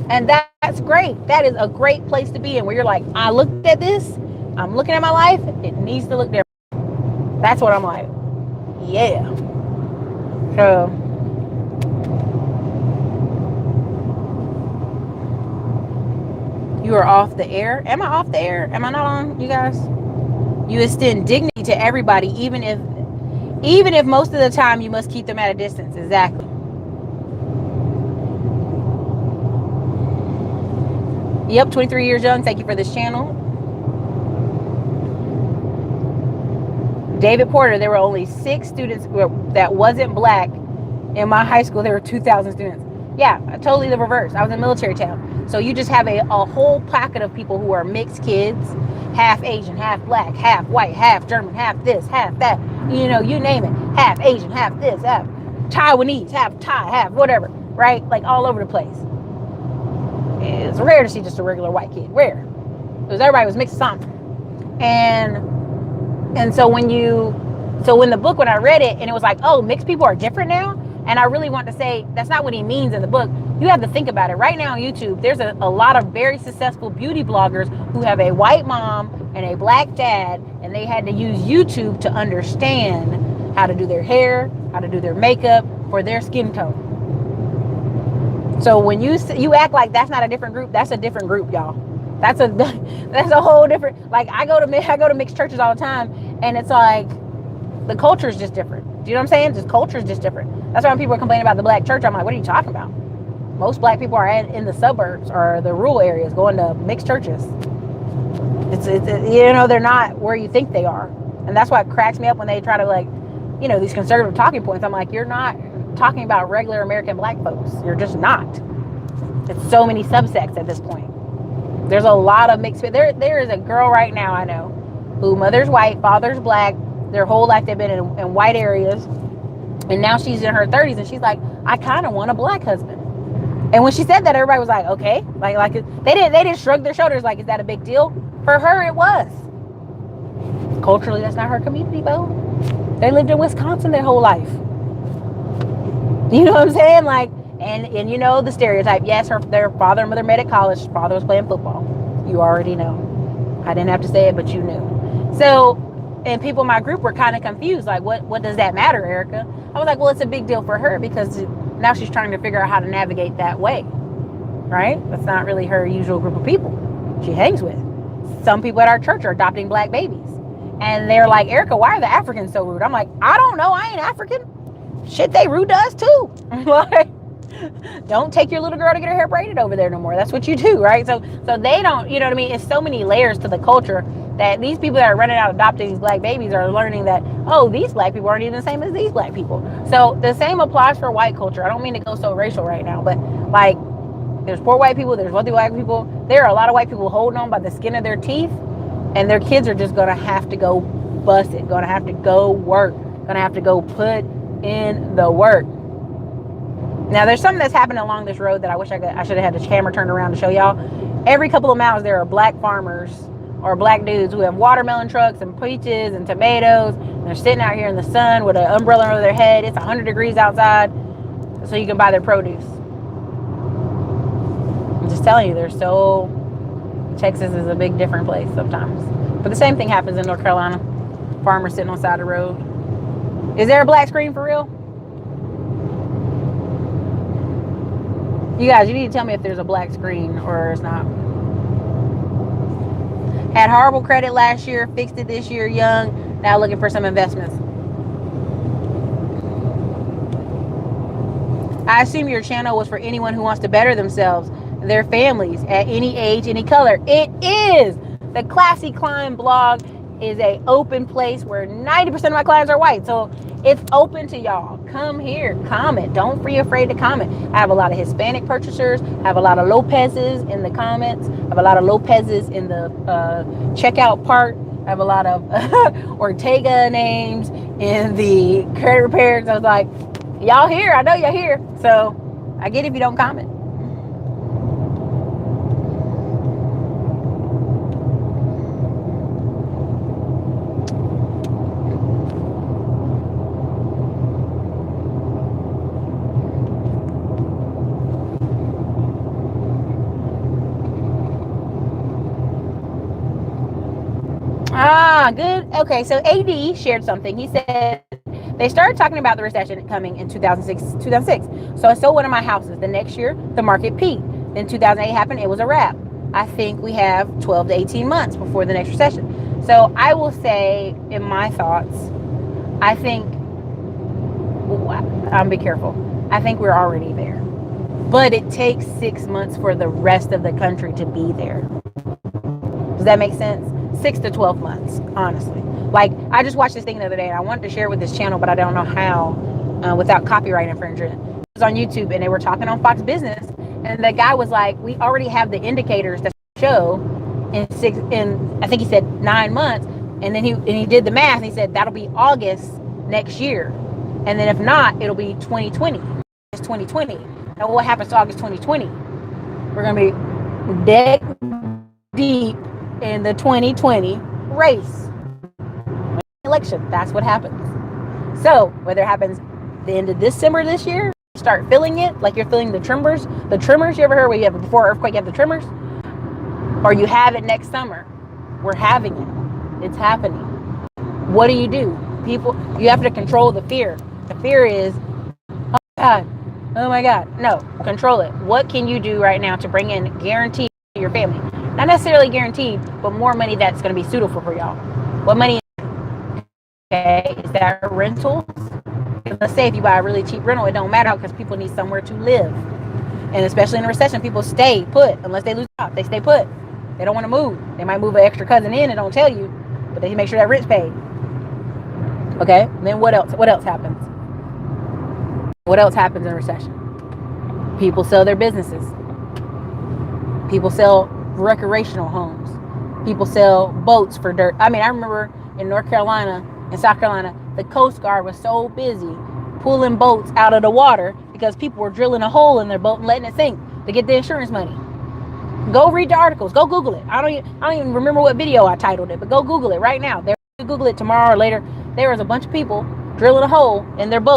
And that's great. That is a great place to be in, where you're like, I looked at this, I'm looking at my life, it needs to look different. That's what I'm like. Yeah. So you are off the air. Am I off the air? Am I not on, you guys? You extend dignity to everybody, even if most of the time you must keep them at a distance. Exactly. Yep, 23 years young. Thank you for this channel. David Porter, there were only 6 students that wasn't black in my high school. There were 2,000 students. Yeah, totally the reverse. I was in military town. So you just have a whole packet of people who are mixed kids, half Asian, half black, half white, half German, half this, half that. You know, you name it. Half Asian, half this, half Taiwanese, half Thai, half whatever. Right? Like all over the place. It's rare to see just a regular white kid. Rare. Because everybody was mixed something. And so when the book, when I read it, and it was like, oh, mixed people are different now. And I really want to say, that's not what he means in the book. You have to think about it. Right now on YouTube, there's a lot of very successful beauty bloggers who have a white mom and a black dad, and they had to use YouTube to understand how to do their hair, how to do their makeup for their skin tone. So when you act like that's not a different group, that's a different group, y'all. That's a that's a whole different. Like I go to mixed churches all the time, and it's like the culture is just different. Do you know what I'm saying? Just culture is just different. That's why when people are complaining about the black church, I'm like, what are you talking about? Most black people are in the suburbs or the rural areas going to mixed churches. It's you know, they're not where you think they are, and that's why it cracks me up when they try to, like, you know, these conservative talking points. I'm like, you're not talking about regular American black folks. You're just not. It's so many subsects at this point. There's a lot of mixed. There is a girl right now I know who mother's white, father's black. Their whole life they've been in white areas, and now she's in her 30s, and she's like, I kind of want a black husband. And when she said that, everybody was like, okay, like they didn't shrug their shoulders like, is that a big deal? For her, it was. Culturally, that's not her community, Bo. They lived in Wisconsin their whole life. You know what I'm saying? Like, and you know the stereotype. Yes, their father and mother met at college. Father was playing football. You already know. I didn't have to say it, but you knew. So, and people in my group were kind of confused. Like, what does that matter, Erica? I was like, well, it's a big deal for her because now she's trying to figure out how to navigate that way. Right? That's not really her usual group of people she hangs with. Some people at our church are adopting black babies. And they're like, Erica, why are the Africans so rude? I'm like, I don't know. I ain't African. Shit, they rude to us too. Like, don't take your little girl to get her hair braided over there no more. That's what you do, right? So they don't, you know what I mean? It's so many layers to the culture that these people that are running out adopting these black babies are learning that, oh, these black people aren't even the same as these black people. So the same applies for white culture. I don't mean to go so racial right now, but like, there's poor white people, there's wealthy white people. There are a lot of white people holding on by the skin of their teeth, and their kids are just going to have to go bust it, going to have to go work, going to have to go put in the work. Now, there's something that's happening along this road that I wish I should have had the camera turned around to show y'all. Every couple of miles, there are black farmers or black dudes who have watermelon trucks and peaches and tomatoes, and they're sitting out here in the sun with an umbrella over their head. It's 100 degrees outside, so you can buy their produce. I'm just telling you, Texas is a big different place sometimes. But the same thing happens in North Carolina. Farmers sitting on the side of the road. Is there a black screen for real? You guys, you need to tell me if there's a black screen or it's not. Had horrible credit last year, fixed it this year, young, now looking for some investments. I assume your channel was for anyone who wants to better themselves, their families, at any age, any color. It is. The Classy Climb blog is a open place where 90% of my clients are white. So it's open to y'all. Come here, comment. Don't be afraid to comment. I have a lot of Hispanic purchasers. I have a lot of Lopez's in the comments. I have a lot of Lopez's in the checkout part. I have a lot of Ortega names in the credit repair. So I was like, y'all here. I know y'all here. So I get it if you don't comment. Good. Okay, so AD shared something. He said they started talking about the recession coming in 2006. So I sold one of my houses. The next year, the market peaked. Then 2008 happened. It was a wrap. I think we have 12 to 18 months before the next recession. So I will say, in my thoughts, I think, be careful. I think we're already there. But it takes 6 months for the rest of the country to be there. Does that make sense? 6 to 12 months, honestly. Like, I just watched this thing the other day, and I wanted to share it with this channel, but I don't know how without copyright infringement. It was on YouTube, and they were talking on Fox Business, and the guy was like, we already have the indicators that show in I think he said 9 months, and then he did the math, and he said that'll be August next year, and then if not, it'll be 2020. It's 2020. Now, what happens to August 2020? We're going to be dead deep in the 2020 race election. That's what happens. So whether it happens the end of December this year, start feeling it like you're feeling the tremors. You ever heard where you have a before earthquake, you have the tremors? Or you have it next summer. We're having it. It's happening. What do? People, you have to control the fear. The fear is, oh my God. No, control it. What can you do right now to bring in guarantee to your family? Not necessarily guaranteed, but more money that's going to be suitable for y'all. What money? Okay, is that rentals? Let's say if you buy a really cheap rental, it don't matter because people need somewhere to live. And especially in a recession, people stay put unless they lose job. They stay put. They don't want to move. They might move an extra cousin in and don't tell you, but they make sure that rent's paid. Okay. And then what else? What else happens? What else happens in a recession? People sell their businesses. People sell recreational homes. People sell boats for dirt. I mean, I remember in North Carolina and South Carolina, the Coast Guard was so busy pulling boats out of the water because people were drilling a hole in their boat and letting it sink to get the insurance money. Go read the articles. Go Google it. I don't even remember what video I titled it, but go Google it right now. There, you Google it tomorrow or later. There was a bunch of people drilling a hole in their boat